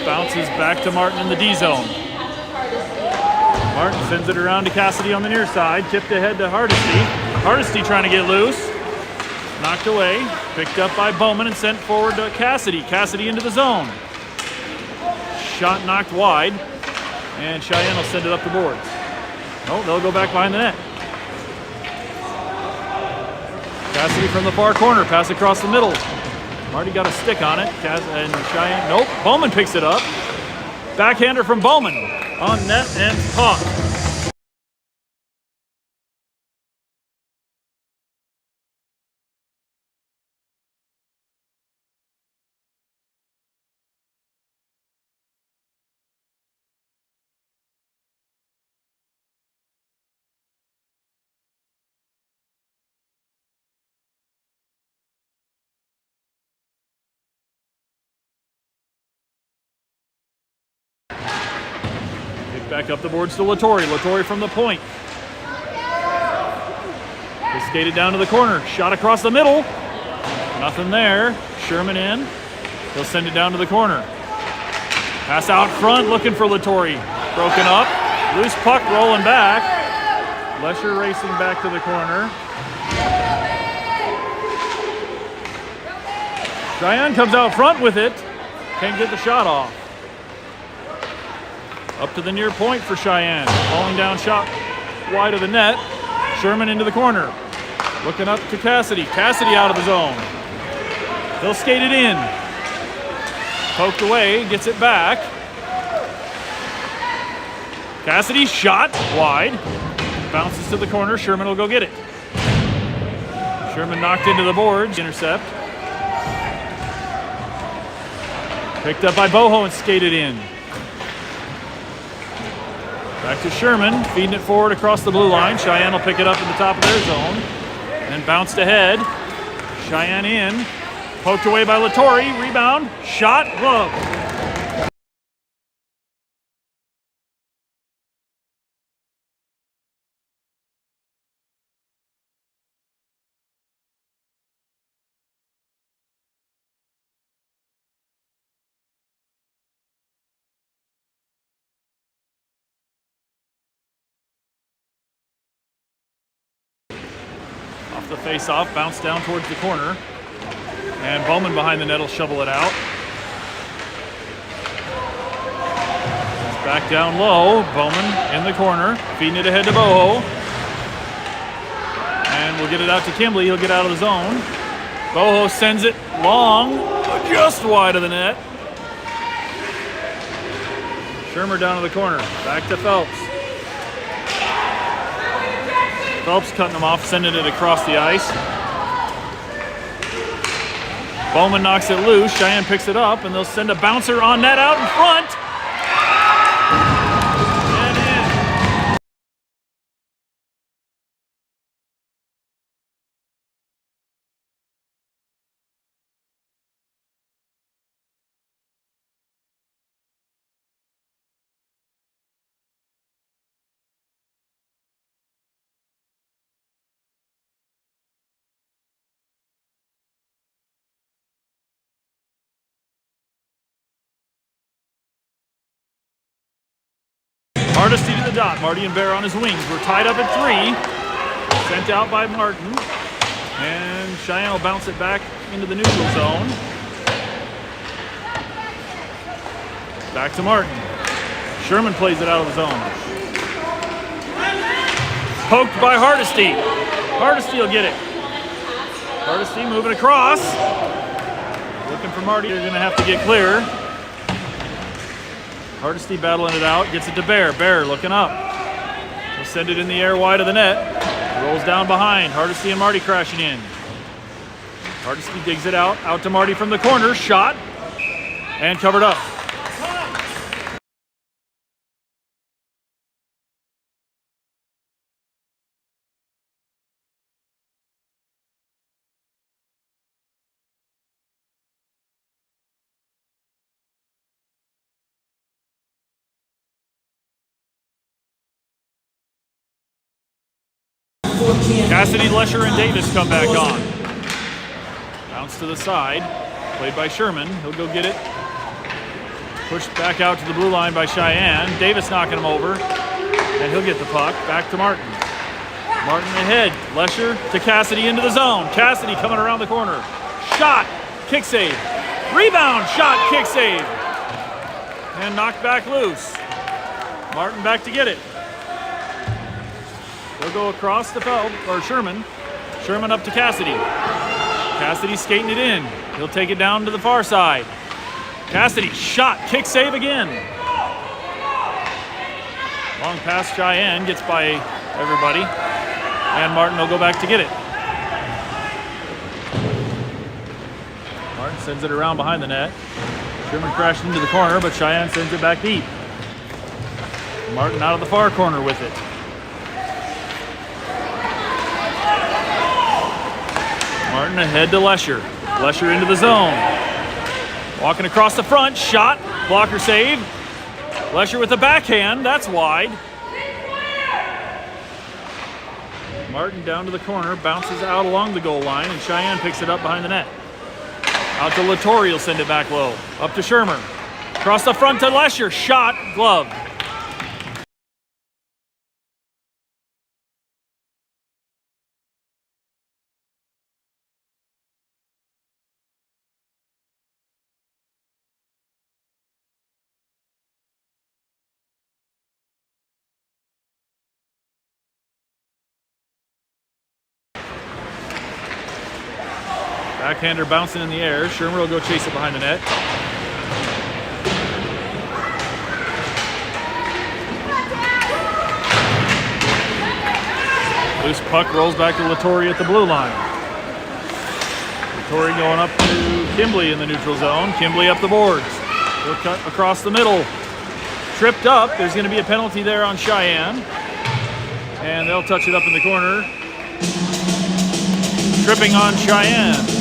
Bounces back to Martin in the D zone. Martin sends it around to Cassidy on the near side. Tipped ahead to Hardesty. Hardesty trying to get loose. Knocked away, picked up by Bowman and sent forward to Cassidy. Cassidy into the zone. Shot knocked wide, and Cheyenne will send it up the boards. Oh, they'll go back behind the net. Cassidy from the far corner, pass across the middle. Marty got a stick on it, and Cheyenne, nope, Bowman picks it up. Backhander from Bowman on net and caught. Back up the boards to Latore. Latore from the point. They skated down to the corner. Shot across the middle. Nothing there. Sherman in. He'll send it down to the corner. Pass out front, looking for Latore. Broken up. Loose puck rolling back. Lesher racing back to the corner. Cheyenne comes out front with it. Can't get the shot off. Up to the near point for Cheyenne. Falling down shot wide of the net. Sherman into the corner. Looking up to Cassidy. Cassidy out of the zone. He'll skate it in. Poked away, gets it back. Cassidy shot wide. Bounces to the corner. Sherman will go get it. Sherman knocked into the boards. Intercept. Picked up by Boho and skated in. Back to Sherman, feeding it forward across the blue line. Cheyenne will pick it up at the top of their zone. And bounced ahead. Cheyenne in. Poked away by Latore. Rebound. Shot. Glove. Off the face-off. Bounce down towards the corner. And Bowman behind the net will shovel it out. Back down low. Bowman in the corner. Feeding it ahead to Boho. And we'll get it out to Kimbley. He'll get out of the zone. Boho sends it long, just wide of the net. Shermer down to the corner. Back to Phelps. Phelps cutting him off, sending it across the ice. Bowman knocks it loose. Cheyenne picks it up, and they'll send a bouncer on net out in front. And in. Hardesty to the dot. Marty and Bear on his wings. We're tied up at 3. Sent out by Martin. And Cheyenne will bounce it back into the neutral zone. Back to Martin. Sherman plays it out of the zone. Poked by Hardesty. Hardesty will get it. Hardesty moving across. Looking for Marty. They're going to have to get clear. Hardesty battling it out, gets it to Bear. Bear looking up. He'll send it in the air wide of the net. Rolls down behind. Hardesty and Marty crashing in. Hardesty digs it out to Marty from the corner. Shot, and covered up. Cassidy, Lesher, and Davis come back on. Bounce to the side, played by Sherman. He'll go get it. Pushed back out to the blue line by Cheyenne. Davis knocking him over, and he'll get the puck. Back to Martin. Martin ahead. Lesher to Cassidy into the zone. Cassidy coming around the corner. Shot, kick save. Rebound, shot, kick save. And knocked back loose. Martin back to get it. They'll go across the Phelps, or Sherman. Sherman up to Cassidy. Cassidy skating it in. He'll take it down to the far side. Cassidy, shot, kick save again. Long pass Cheyenne, gets by everybody. And Martin will go back to get it. Martin sends it around behind the net. Sherman crashed into the corner, but Cheyenne sends it back deep. Martin out of the far corner with it. Martin ahead to Lesher. Lesher into the zone. Walking across the front. Shot. Blocker save. Lesher with the backhand. That's wide. Martin down to the corner. Bounces out along the goal line. And Cheyenne picks it up behind the net. Out to Latore. He'll send it back low. Up to Shermer. Across the front to Lesher. Shot. Glove. Backhander bouncing in the air. Shermer will go chase it behind the net. Loose puck rolls back to Latore at the blue line. Latore going up to Kimbley in the neutral zone. Kimbley up the boards. He'll cut across the middle. Tripped up. There's going to be a penalty there on Cheyenne. And they'll touch it up in the corner. Tripping on Cheyenne.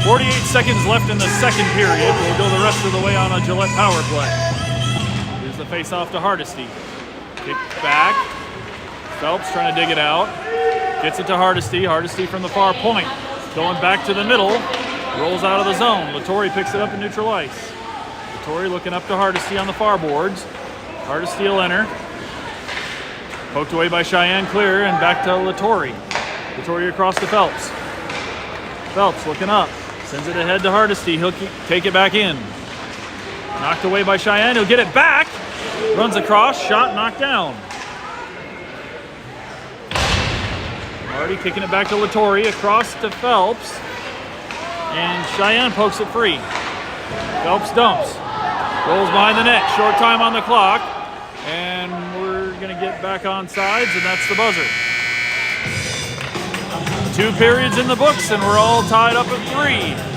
48 seconds left in the second period. We'll go the rest of the way on a Gillette power play. Here's the face-off to Hardesty. Kick back. Phelps trying to dig it out. Gets it to Hardesty. Hardesty from the far point. Going back to the middle. Rolls out of the zone. Latore picks it up in neutral ice. Latore looking up to Hardesty on the far boards. Hardesty will enter. Poked away by Cheyenne, clear, and back to Latore. Latore across to Phelps. Phelps looking up. Sends it ahead to Hardesty. He'll take it back in. Knocked away by Cheyenne. He'll get it back. Runs across. Shot knocked down. Marty kicking it back to Latore. Across to Phelps. And Cheyenne pokes it free. Phelps dumps. Rolls behind the net. Short time on the clock. And we're going to get back on sides, and that's the buzzer. 2 periods in the books, and we're all tied up at 3.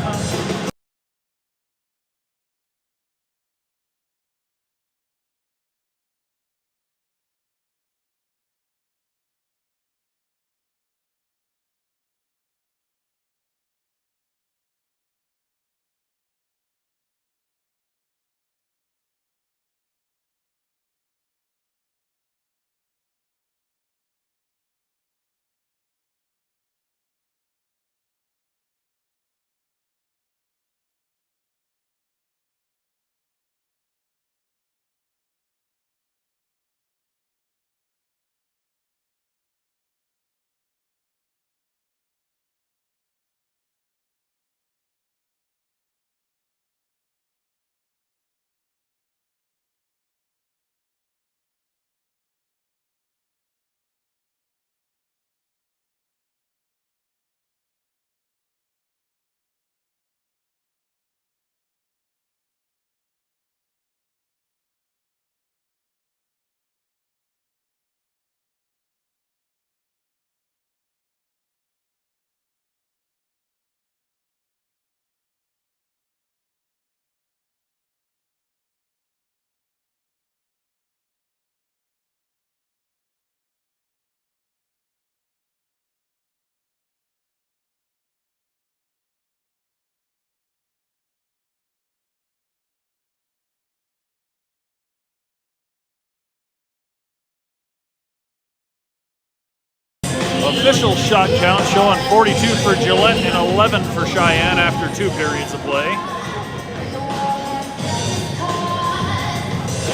Official shot count showing 42 for Gillette and 11 for Cheyenne after 2 periods of play.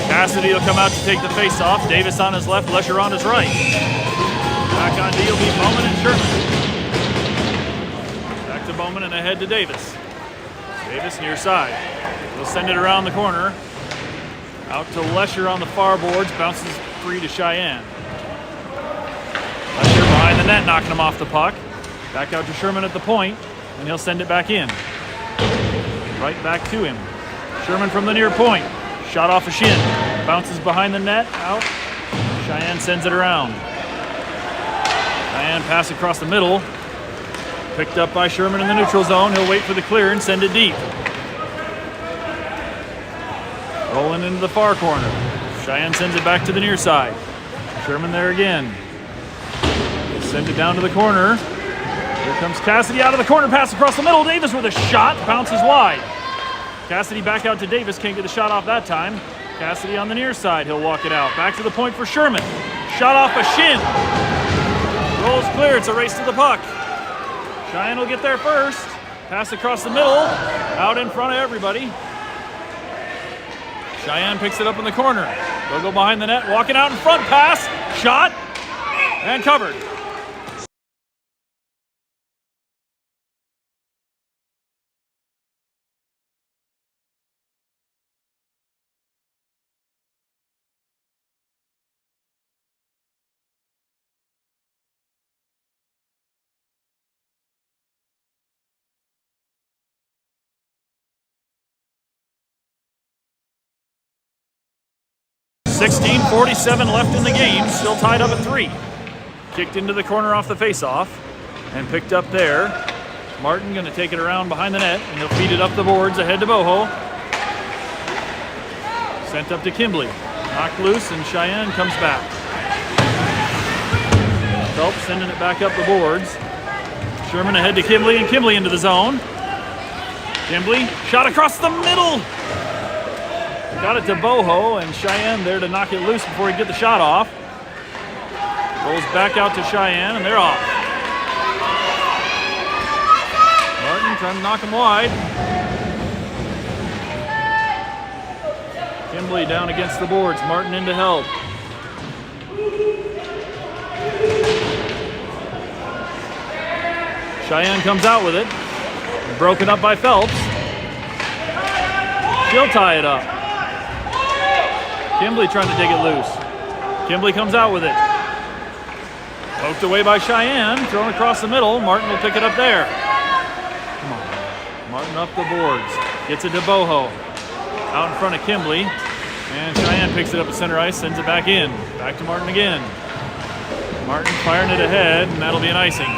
Cassidy will come out to take the face-off. Davis on his left, Lesher on his right. Back on D will be Bowman and Sherman. Back to Bowman and ahead to Davis. Davis near side. He'll send it around the corner. Out to Lesher on the far boards. Bounces free to Cheyenne. Lesher behind the net, knocking him off the puck. Back out to Sherman at the point, and he'll send it back in. Right back to him. Sherman from the near point. Shot off a shin. Bounces behind the net, out. Cheyenne sends it around. Cheyenne pass across the middle. Picked up by Sherman in the neutral zone. He'll wait for the clear and send it deep. Rolling into the far corner. Cheyenne sends it back to the near side. Sherman there again. Send it down to the corner. Here comes Cassidy out of the corner, pass across the middle. Davis with a shot, bounces wide. Cassidy back out to Davis, can't get the shot off that time. Cassidy on the near side, he'll walk it out. Back to the point for Sherman. Shot off a shin. Rolls clear, it's a race to the puck. Cheyenne will get there first. Pass across the middle, out in front of everybody. Cheyenne picks it up in the corner. They'll go behind the net, walking out in front, pass, shot, and covered. .47 left in the game, still tied up at 3. Kicked into the corner off the faceoff and picked up there. Martin going to take it around behind the net, and he'll feed it up the boards ahead to Boho. Sent up to Kimbley. Knocked loose, and Cheyenne comes back. Phelps sending it back up the boards. Sherman ahead to Kimbley, and Kimbley into the zone. Kimbley, shot across the middle. Got it to Boho, and Cheyenne there to knock it loose before he get the shot off. Rolls back out to Cheyenne, and they're off. Martin trying to knock him wide. Kimbley down against the boards. Martin in to help. Cheyenne comes out with it. Broken up by Phelps. She'll tie it up. Kimbley trying to dig it loose. Kimbley comes out with it. Poked away by Cheyenne. Thrown across the middle. Martin will pick it up there. Come on. Martin up the boards. Gets it to Boho. Out in front of Kimbley. And Cheyenne picks it up at center ice. Sends it back in. Back to Martin again. Martin firing it ahead, and that'll be an icing.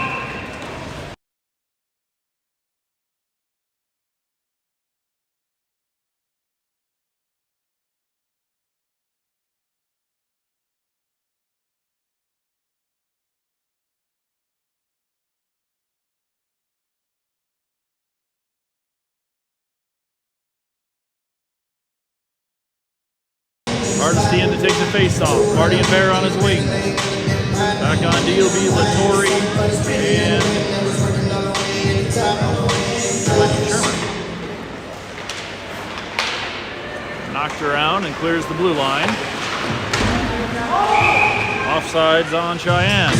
Hardesty in to take the face-off. Marty and Bear on his wing. Back on DLB, Latore, and Sherman. Knocked around and clears the blue line. Offsides on Cheyenne.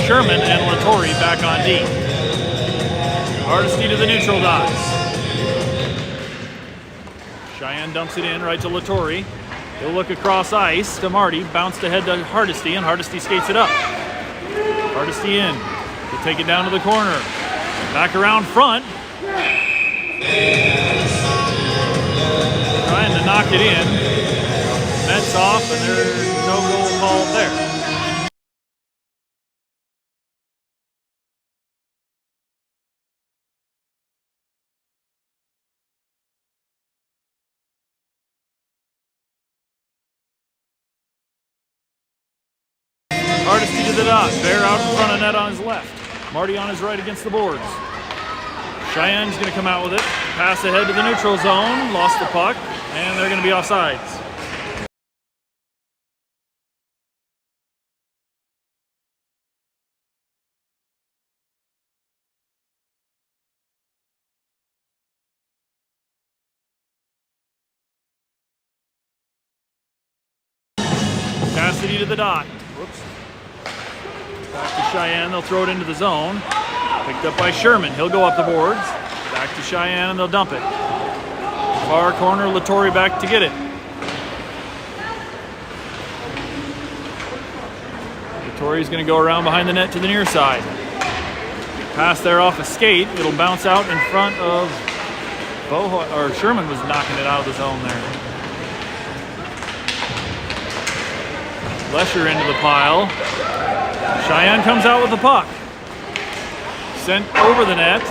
Sherman and Latore back on D. Hardesty to the neutral dot. Cheyenne dumps it in right to Latore. He'll look across ice to Marty, bounced ahead to Hardesty, and Hardesty skates it up. Hardesty in. He'll take it down to the corner. Back around front. Trying to knock it in. Net's off, and there's no goal called there. Hardesty to the dot. Bear out in front of net on his left. Marty on his right against the boards. Cheyenne's going to come out with it. Pass ahead to the neutral zone. Lost the puck. And they're going to be offsides. Cassidy to the dot. Whoops. Back to Cheyenne. They'll throw it into the zone. Picked up by Sherman. He'll go up the boards. Back to Cheyenne, and they'll dump it. Far corner, Latore back to get it. Latore's going to go around behind the net to the near side. Pass there off a skate. It'll bounce out in front of Boho, or Sherman was knocking it out of the zone there. Lesher into the pile. Cheyenne comes out with the puck. Sent over the net.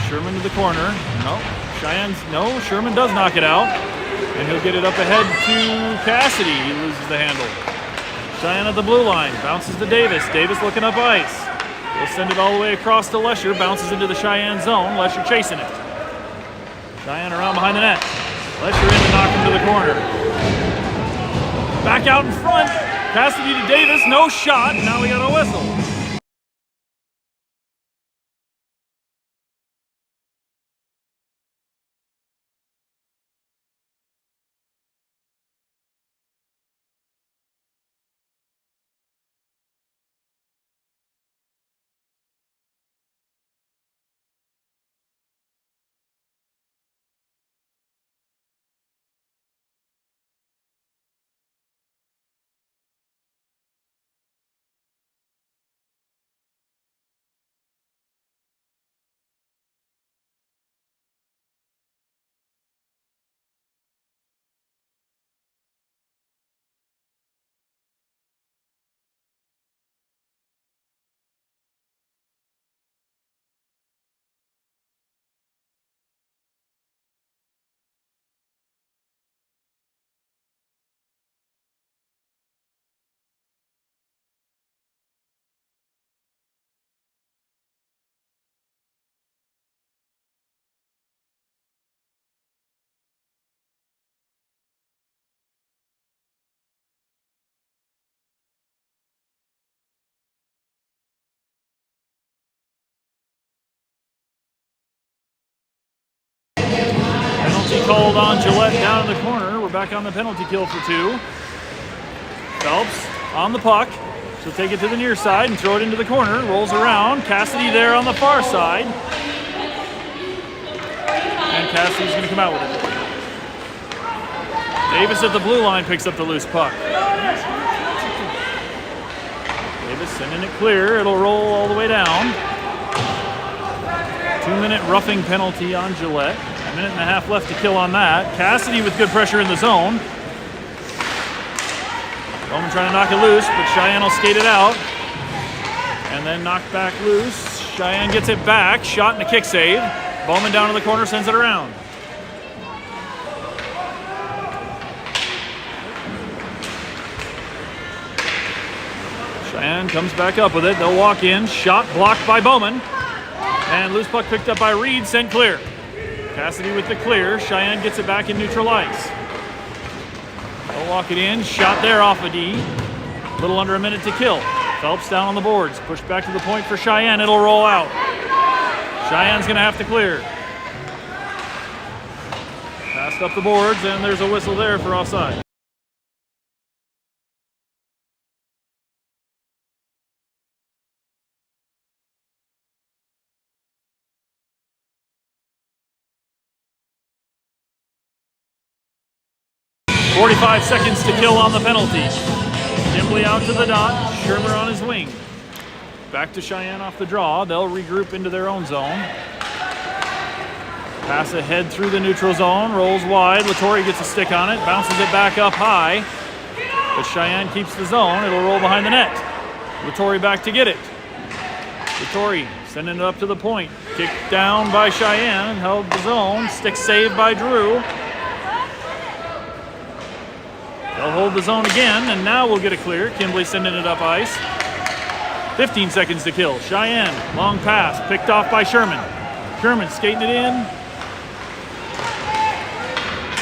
Sherman to the corner. No, Sherman does knock it out. And he'll get it up ahead to Cassidy. He loses the handle. Cheyenne at the blue line. Bounces to Davis. Davis looking up ice. He'll send it all the way across to Lesher. Bounces into the Cheyenne zone. Lesher chasing it. Cheyenne around behind the net. Lesher in to knock him to the corner. Back out in front. Cassidy to Davis. No shot. Now we got a whistle. back on the penalty kill for 2. Phelps on the puck. She'll take it to the near side and throw it into the corner. Rolls around. Cassidy there on the far side. And Cassidy's going to come out with it. Davis at the blue line picks up the loose puck. Davis sending it clear. It'll roll all the way down. 2-minute roughing penalty on Gillette. 1.5 minutes left to kill on that. Cassidy with good pressure in the zone. Bowman trying to knock it loose, but Cheyenne will skate it out. And then knocked back loose. Cheyenne gets it back. Shot and a kick save. Bowman down to the corner, sends it around. Cheyenne comes back up with it. They'll walk in. Shot blocked by Bowman. And loose puck picked up by Reed, sent clear. Cassidy with the clear. Cheyenne gets it back in neutral ice. They'll walk it in. Shot there off a D. A little under a minute to kill. Phelps down on the boards. Pushed back to the point for Cheyenne. It'll roll out. Cheyenne's going to have to clear. Passed up the boards, and there's a whistle there for offside. .45 seconds to kill on the penalty. Kimbley out to the dot. Shermer on his wing. Back to Cheyenne off the draw. They'll regroup into their own zone. Pass ahead through the neutral zone. Rolls wide. Latore gets a stick on it. Bounces it back up high. But Cheyenne keeps the zone. It'll roll behind the net. Latore back to get it. Latore sending it up to the point. Kicked down by Cheyenne. Held the zone. Stick saved by Drew. They'll hold the zone again, and now we'll get it clear. Kimbley sending it up ice. 15 seconds to kill. Cheyenne, long pass, picked off by Sherman. Sherman skating it in.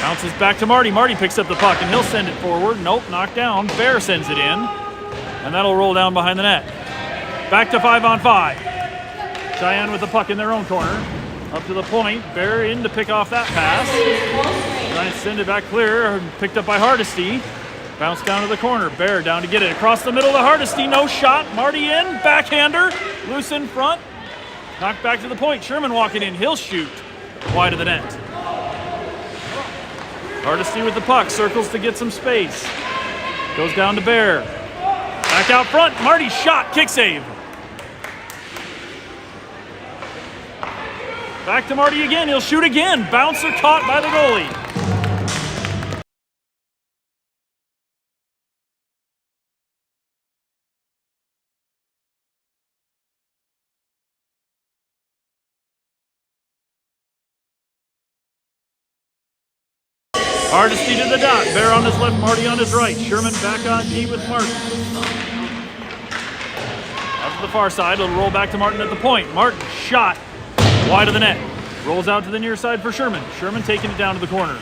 Bounces back to Marty. Marty picks up the puck, and he'll send it forward. Nope, knocked down. Bear sends it in, and that'll roll down behind the net. Back to 5-on-5. Cheyenne with the puck in their own corner. Up to the point. Bear in to pick off that pass. Trying to send it back clear. Picked up by Hardesty. Bounce down to the corner. Bear down to get it. Across the middle to Hardesty. No shot. Marty in. Backhander. Loose in front. Knocked back to the point. Sherman walking in. He'll shoot. Wide of the net. Hardesty with the puck. Circles to get some space. Goes down to Bear. Back out front. Marty shot. Kick save. Back to Marty again. He'll shoot again. Bouncer caught by the goalie. Hardesty to the dot. Bear on his left, Marty on his right. Sherman back on D with Martin. Out to the far side. It'll roll back to Martin at the point. Martin shot wide of the net. Rolls out to the near side for Sherman. Sherman taking it down to the corner.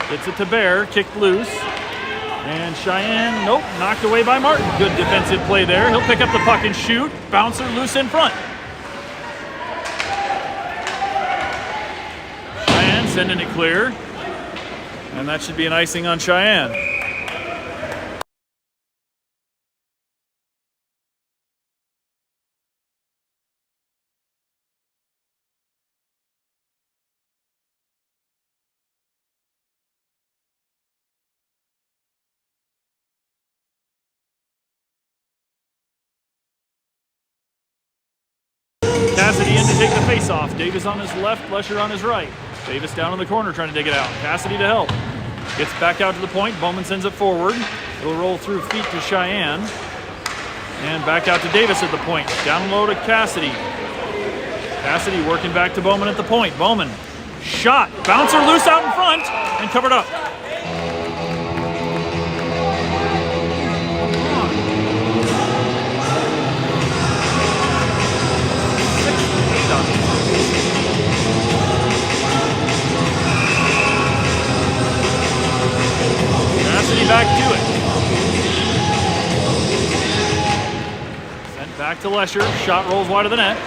Gets it to Bear. Kicked loose. And Cheyenne, nope, knocked away by Martin. Good defensive play there. He'll pick up the puck and shoot. Bouncer loose in front. Cheyenne sending it clear. And that should be an icing on Cheyenne. Cassidy in to take the face-off. Davis on his left, Lesher on his right. Davis down in the corner trying to dig it out. Cassidy to help. Gets back out to the point. Bowman sends it forward. It'll roll through feet to Cheyenne. And back out to Davis at the point. Down low to Cassidy. Cassidy working back to Bowman at the point. Bowman. Shot. Bouncer loose out in front and covered up. Back to it. Sent back to Lesher. Shot rolls wide of the net.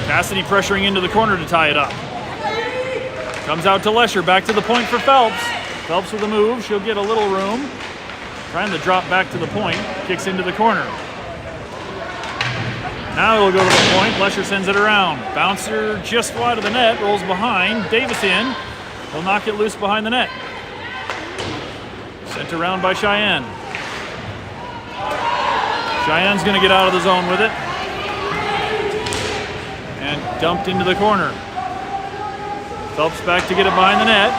Cassidy pressuring into the corner to tie it up. Comes out to Lesher, back to the point for Phelps. Phelps with a move, she'll get a little room. Trying to drop back to the point, kicks into the corner. Now he'll go to the point, Lesher sends it around. Bouncer just wide of the net, rolls behind, Davis in. He'll knock it loose behind the net. Sent around by Cheyenne. Cheyenne's gonna get out of the zone with it. And dumped into the corner. Phelps back to get it behind the net.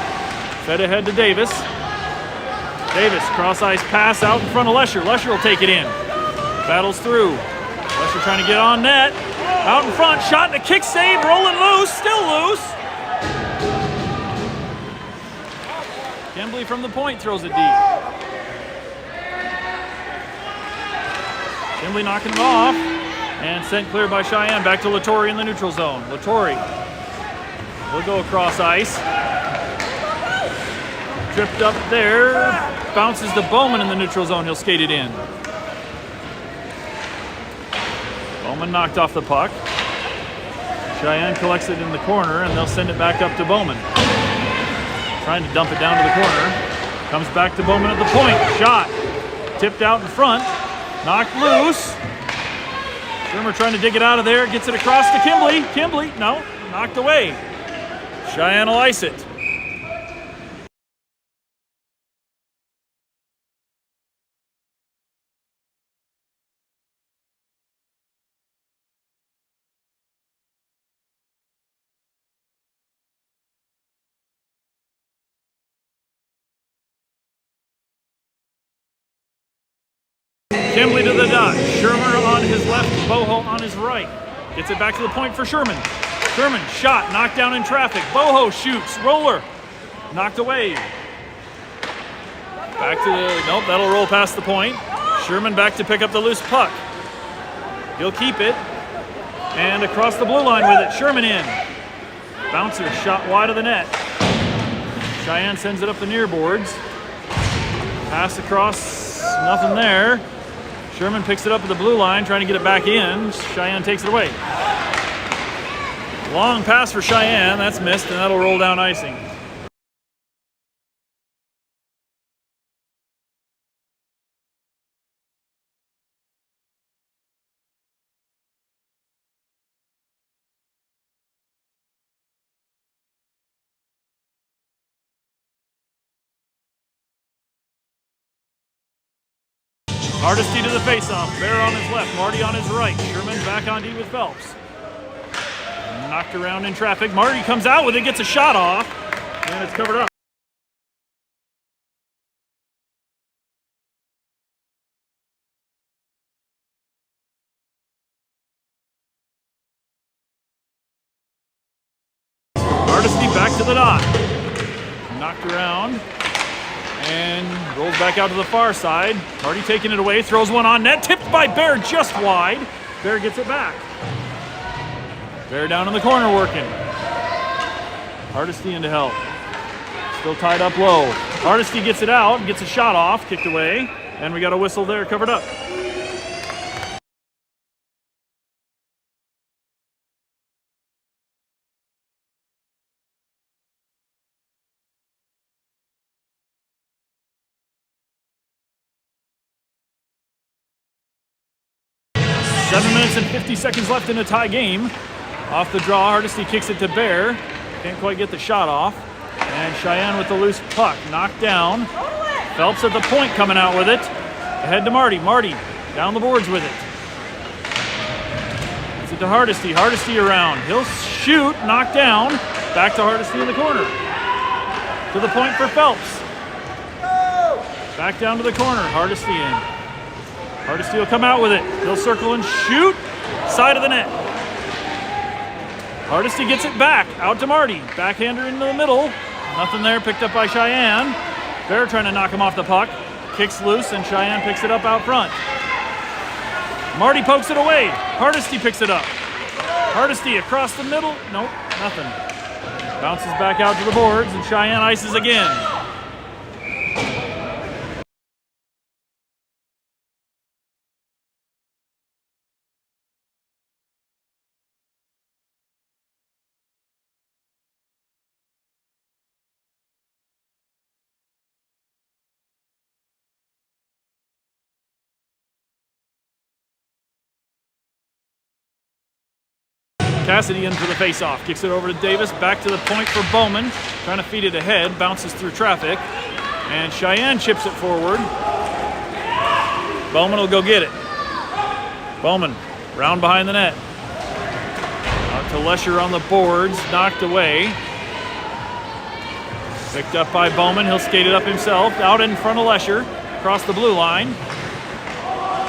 Fed ahead to Davis. Davis, cross ice pass out in front of Lesher. Lesher will take it in. Battles through. Lesher trying to get on net. Out in front, shot and a kick save, rolling loose, still loose. Kimbley from the point throws it deep. Kimbley knocking it off and sent clear by Cheyenne. Back to Latore in the neutral zone. Latore will go across ice. Tripped up there. Bounces to Bowman in the neutral zone. He'll skate it in. Bowman knocked off the puck. Cheyenne collects it in the corner and they'll send it back up to Bowman. Trying to dump it down to the corner. Comes back to Bowman at the point. Shot. Tipped out in front. Knocked loose. Shermer trying to dig it out of there. Gets it across to Kimbley. Kimbley, no, knocked away. Cheyenne will ice it. Kimbley to the dot. Shermer on his left, Boho on his right. Gets it back to the point for Sherman. Sherman, shot, knocked down in traffic. Boho shoots, roller. Knocked away. Back to the, nope, that'll roll past the point. Sherman back to pick up the loose puck. He'll keep it. And across the blue line with it, Sherman in. Bouncer shot wide of the net. Cheyenne sends it up the near boards. Pass across, nothing there. Sherman picks it up at the blue line, trying to get it back in. Cheyenne takes it away. Long pass for Cheyenne, that's missed, and that'll roll down icing. Hardesty to the faceoff. Bear on his left, Marty on his right. Sherman back on D with Phelps. Knocked around in traffic. Marty comes out with it, gets a shot off, and it's covered up. Hardesty back to the dot. Knocked around. And rolls back out to the far side. Marty taking it away, throws one on net, tipped by Bear just wide. Bear gets it back. Bear down in the corner working. Hardesty in to help. Still tied up low. Hardesty gets it out, gets a shot off, kicked away, and we got a whistle there, covered up. Seven minutes and 50 seconds left in a tie game. Off the draw, Hardesty kicks it to Bear. Can't quite get the shot off. And Cheyenne with the loose puck, knocked down. Phelps at the point coming out with it. Ahead to Marty. Marty down the boards with it. Gets it to Hardesty. Hardesty around. He'll shoot, knocked down. Back to Hardesty in the corner. To the point for Phelps. Back down to the corner. Hardesty in. Hardesty will come out with it. He'll circle and shoot. Side of the net. Hardesty gets it back. Out to Marty. Backhander into the middle. Nothing there. Picked up by Cheyenne. Bear trying to knock him off the puck. Kicks loose and Cheyenne picks it up out front. Marty pokes it away. Hardesty picks it up. Hardesty across the middle. Nope, nothing. Bounces back out to the boards and Cheyenne ices again. Cassidy in for the face-off. Kicks it over to Davis. Back to the point for Bowman. Trying to feed it ahead. Bounces through traffic. And Cheyenne chips it forward. Bowman will go get it. Bowman, round behind the net. Out to Lesher on the boards. Knocked away. Picked up by Bowman. He'll skate it up himself. Out in front of Lesher. Across the blue line.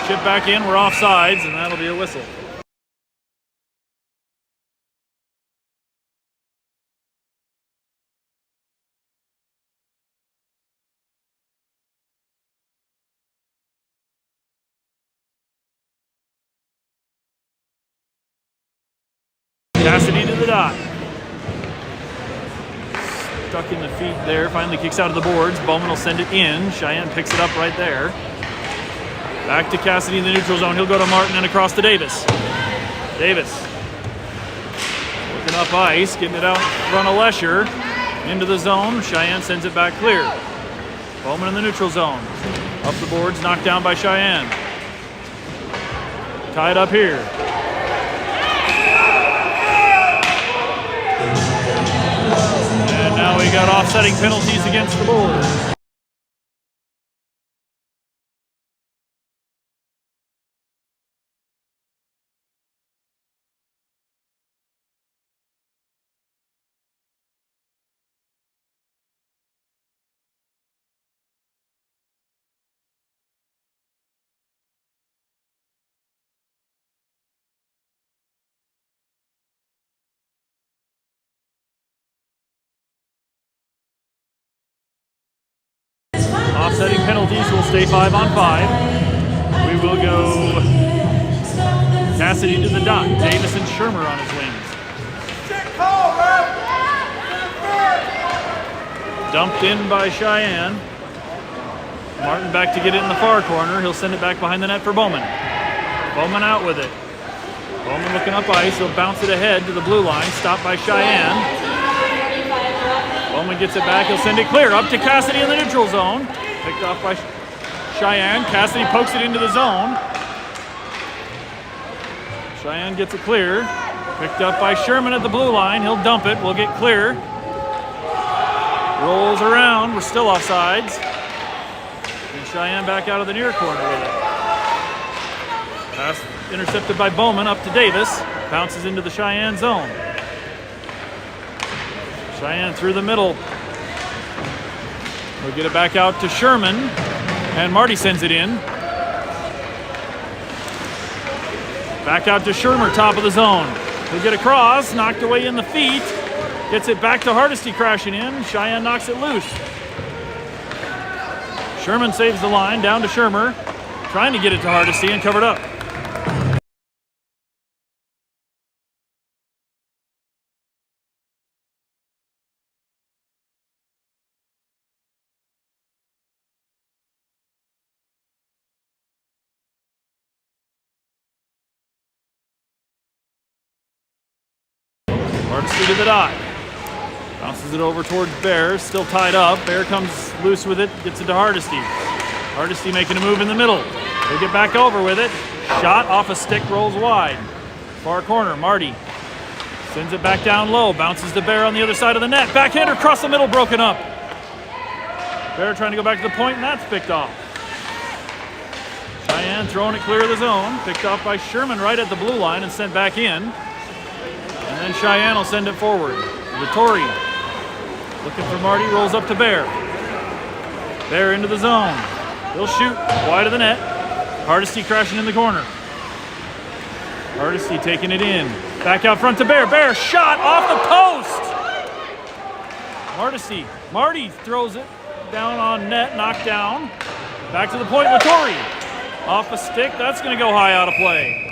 Chip back in. We're offsides, and that'll be a whistle. Cassidy to the dot. Stuck in the feet there. Finally kicks out of the boards. Bowman will send it in. Cheyenne picks it up right there. Back to Cassidy in the neutral zone. He'll go to Martin and across to Davis. Davis. Looking up ice. Getting it out in front of Lesher. Into the zone. Cheyenne sends it back clear. Bowman in the neutral zone. Up the boards. Knocked down by Cheyenne. Tied up here. Now we got offsetting penalties against the board. Offsetting penalties will stay 5-on-5. We will go Cassidy to the dot. Davis and Shermer on his wings. Dumped in by Cheyenne. Martin back to get it in the far corner. He'll send it back behind the net for Bowman. Bowman out with it. Bowman looking up ice. He'll bounce it ahead to the blue line. Stopped by Cheyenne. Bowman gets it back. He'll send it clear up to Cassidy in the neutral zone. Picked off by Cheyenne. Cassidy pokes it into the zone. Cheyenne gets it clear. Picked up by Sherman at the blue line. He'll dump it. We'll get clear. Rolls around. We're still offsides. And Cheyenne back out of the near corner with it. Pass intercepted by Bowman up to Davis. Bounces into the Cheyenne zone. Cheyenne through the middle. We'll get it back out to Sherman. And Marty sends it in. Back out to Shermer, top of the zone. He'll get across, knocked away in the feet. Gets it back to Hardesty crashing in. Cheyenne knocks it loose. Sherman saves the line, down to Shermer. Trying to get it to Hardesty and covered up. Hardesty to the dot. Bounces it over towards Bear, still tied up. Bear comes loose with it, gets it to Hardesty. Hardesty making a move in the middle. He'll get back over with it. Shot off a stick, rolls wide. Far corner, Marty. Sends it back down low, bounces to Bear on the other side of the net. Backhander across the middle, broken up. Bear trying to go back to the point, and that's picked off. Cheyenne throwing it clear of the zone. Picked off by Sherman right at the blue line and sent back in. And then Cheyenne will send it forward. Vittori looking for Marty, rolls up to Bear. Bear into the zone. He'll shoot wide of the net. Hardesty crashing in the corner. Hardesty taking it in. Back out front to Bear. Bear shot off the post. Hardesty. Marty throws it down on net, knocked down. Back to the point, Vittori. Off a stick, that's going to go high out of play.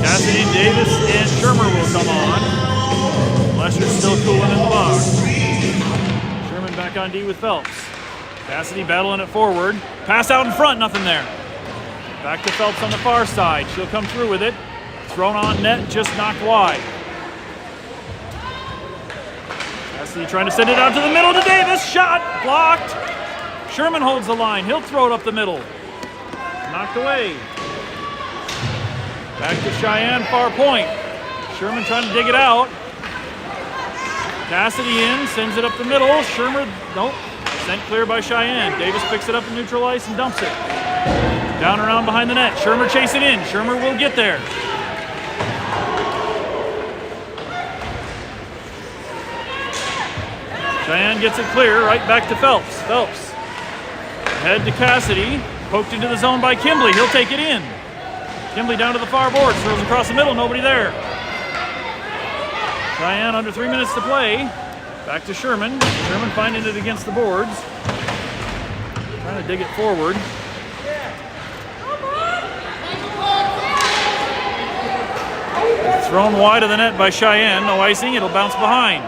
Cassidy, Davis, and Shermer will come on. Lesher's still cooling in the box. Sherman back on D with Phelps. Cassidy battling it forward. Pass out in front, nothing there. Back to Phelps on the far side. She'll come through with it. Thrown on net, just knocked wide. Cassidy trying to send it out to the middle to Davis. Shot blocked. Sherman holds the line. He'll throw it up the middle. Knocked away. Back to Cheyenne, far point. Sherman trying to dig it out. Cassidy in, sends it up the middle. Sherman, nope. Sent clear by Cheyenne. Davis picks it up in neutral ice and dumps it. Down around behind the net. Shermer chasing in. Shermer will get there. Cheyenne gets it clear, right back to Phelps. Phelps. Head to Cassidy. Poked into the zone by Kimbley. He'll take it in. Kimbley down to the far boards. Throws across the middle. Nobody there. Cheyenne under 3 minutes to play. Back to Sherman. Sherman finding it against the boards. Trying to dig it forward. Thrown wide of the net by Cheyenne. No icing. It'll bounce behind.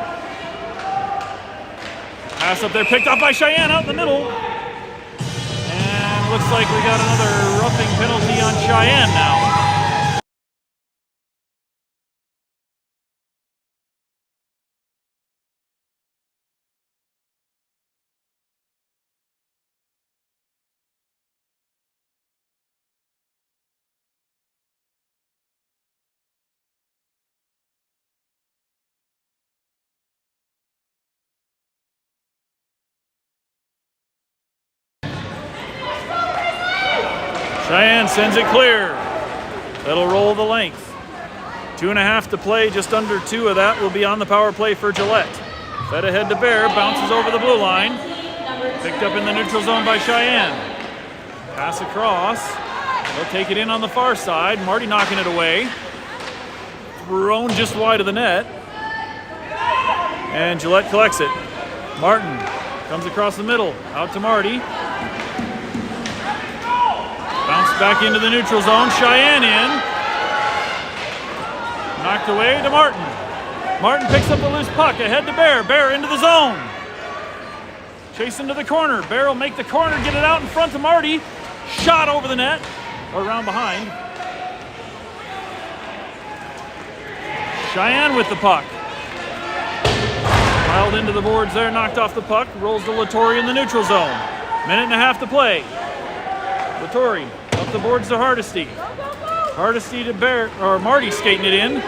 Pass up there. Picked up by Cheyenne out in the middle. And looks like we got another roughing penalty on Cheyenne now. Cheyenne sends it clear. That'll roll the length. 2.5 to play, just under 2 of that will be on the power play for Gillette. Fed ahead to Bear, bounces over the blue line. Picked up in the neutral zone by Cheyenne. Pass across. They'll take it in on the far side. Marty knocking it away. Thrown just wide of the net. And Gillette collects it. Martin comes across the middle, out to Marty. Bounced back into the neutral zone. Cheyenne in. Knocked away to Martin. Martin picks up the loose puck. Ahead to Bear. Bear into the zone. Chasing to the corner. Bear will make the corner. Get it out in front to Marty. Shot over the net. Or around behind. Cheyenne with the puck. Piled into the boards there. Knocked off the puck. Rolls to Latore in the neutral zone. 1.5 to play. Latore up the boards to Hardesty. Hardesty to Bear, or Marty skating it in.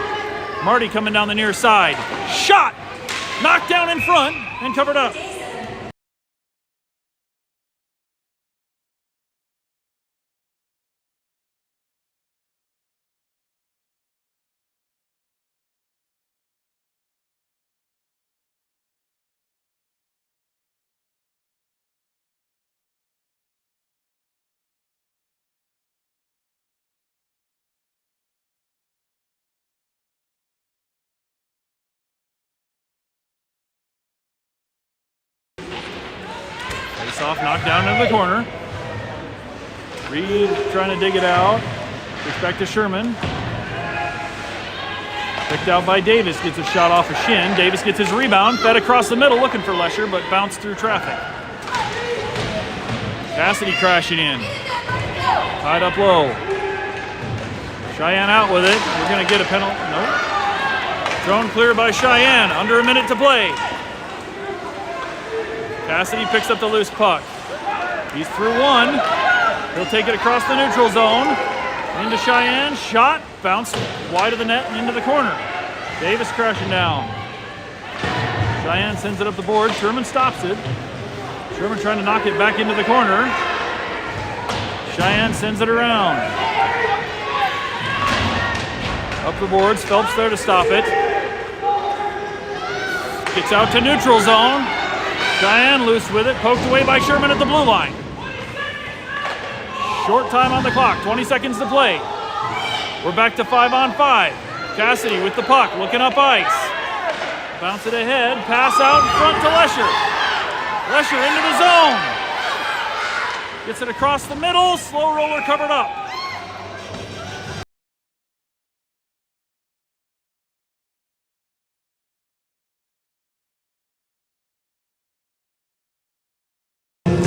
Marty coming down the near side. Shot! Knocked down in front and covered up. Face off, knocked down into the corner. Reed trying to dig it out. Gets back to Sherman. Picked out by Davis, gets a shot off a shin. Davis gets his rebound, fed across the middle looking for Lesher, but bounced through traffic. Cassidy crashing in. Tied up low. Cheyenne out with it. We're going to get a penalty. Nope. Thrown clear by Cheyenne. Under a minute to play. Cassidy picks up the loose puck. He's through one. He'll take it across the neutral zone. Into Cheyenne. Shot. Bounced wide of the net and into the corner. Davis crashing down. Cheyenne sends it up the board. Sherman stops it. Sherman trying to knock it back into the corner. Cheyenne sends it around. Up the boards. Phelps there to stop it. Gets out to neutral zone. Cheyenne loose with it, poked away by Sherman at the blue line. Short time on the clock, 20 seconds to play. We're back to 5-on-5. Cassidy with the puck, looking up ice. Bounce it ahead, pass out in front to Lesher. Lesher into the zone. Gets it across the middle, slow roller covered up.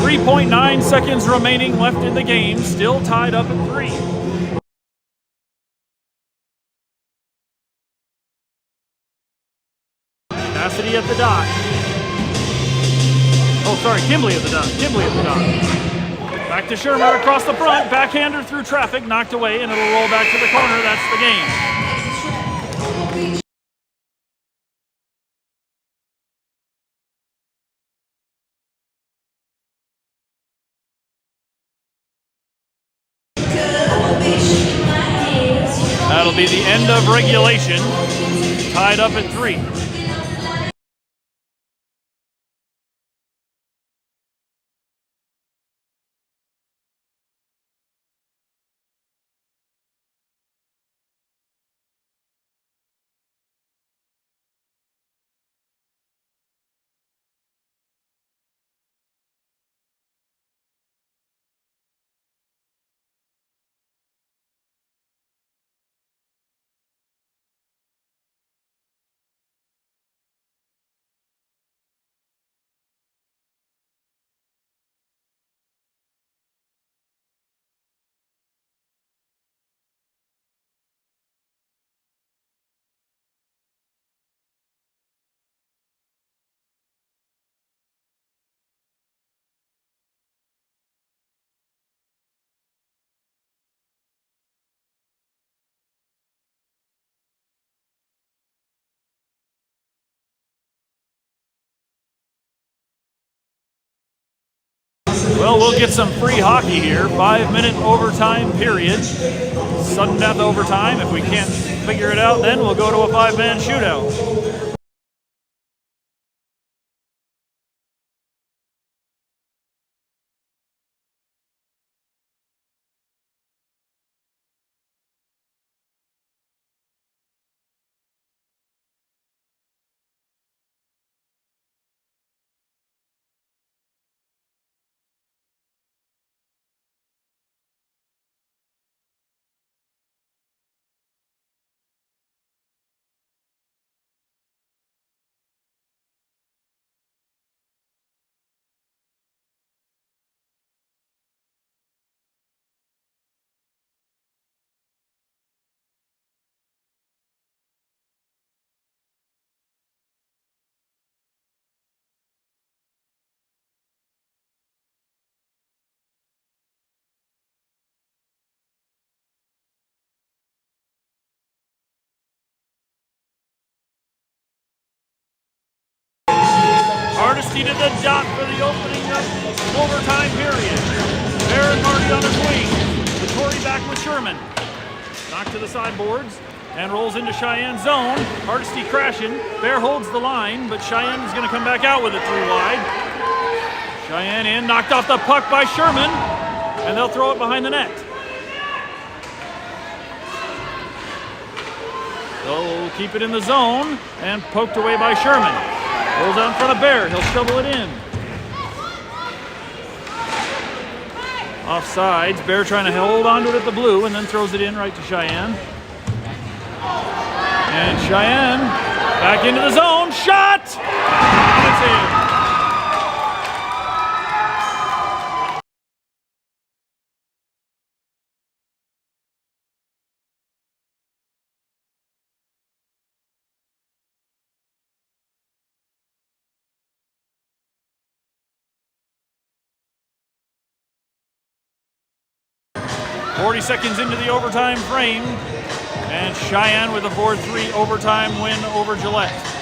3.9 seconds remaining left in the game, still tied up at 3. Cassidy at the dot. Oh, sorry, Kimbley at the dot. Kimbley at the dot. Back to Sherman across the front. Backhander through traffic, knocked away, and it'll roll back to the corner. That's the game. That'll be the end of regulation. Tied up at 3. Well, we'll get some free hockey here. 5-minute overtime period. Sudden death overtime. If we can't figure it out, then we'll go to a 5-man shootout. Hardesty to the dot for the opening of the overtime period. Bear and Marty on his wing. Vittori back with Sherman. Knocked to the sideboards and rolls into Cheyenne's zone. Hardesty crashing. Bear holds the line, but Cheyenne is going to come back out with it 3 wide. Cheyenne in, knocked off the puck by Sherman, and they'll throw it behind the net. They'll keep it in the zone and poked away by Sherman. Rolls out in front of Bear. He'll shovel it in. Offsides. Bear trying to hold onto it at the blue and then throws it in right to Cheyenne. And Cheyenne back into the zone. Shot! And it's in. 40 seconds into the overtime frame, and Cheyenne with a 4-3 overtime win over Gillette.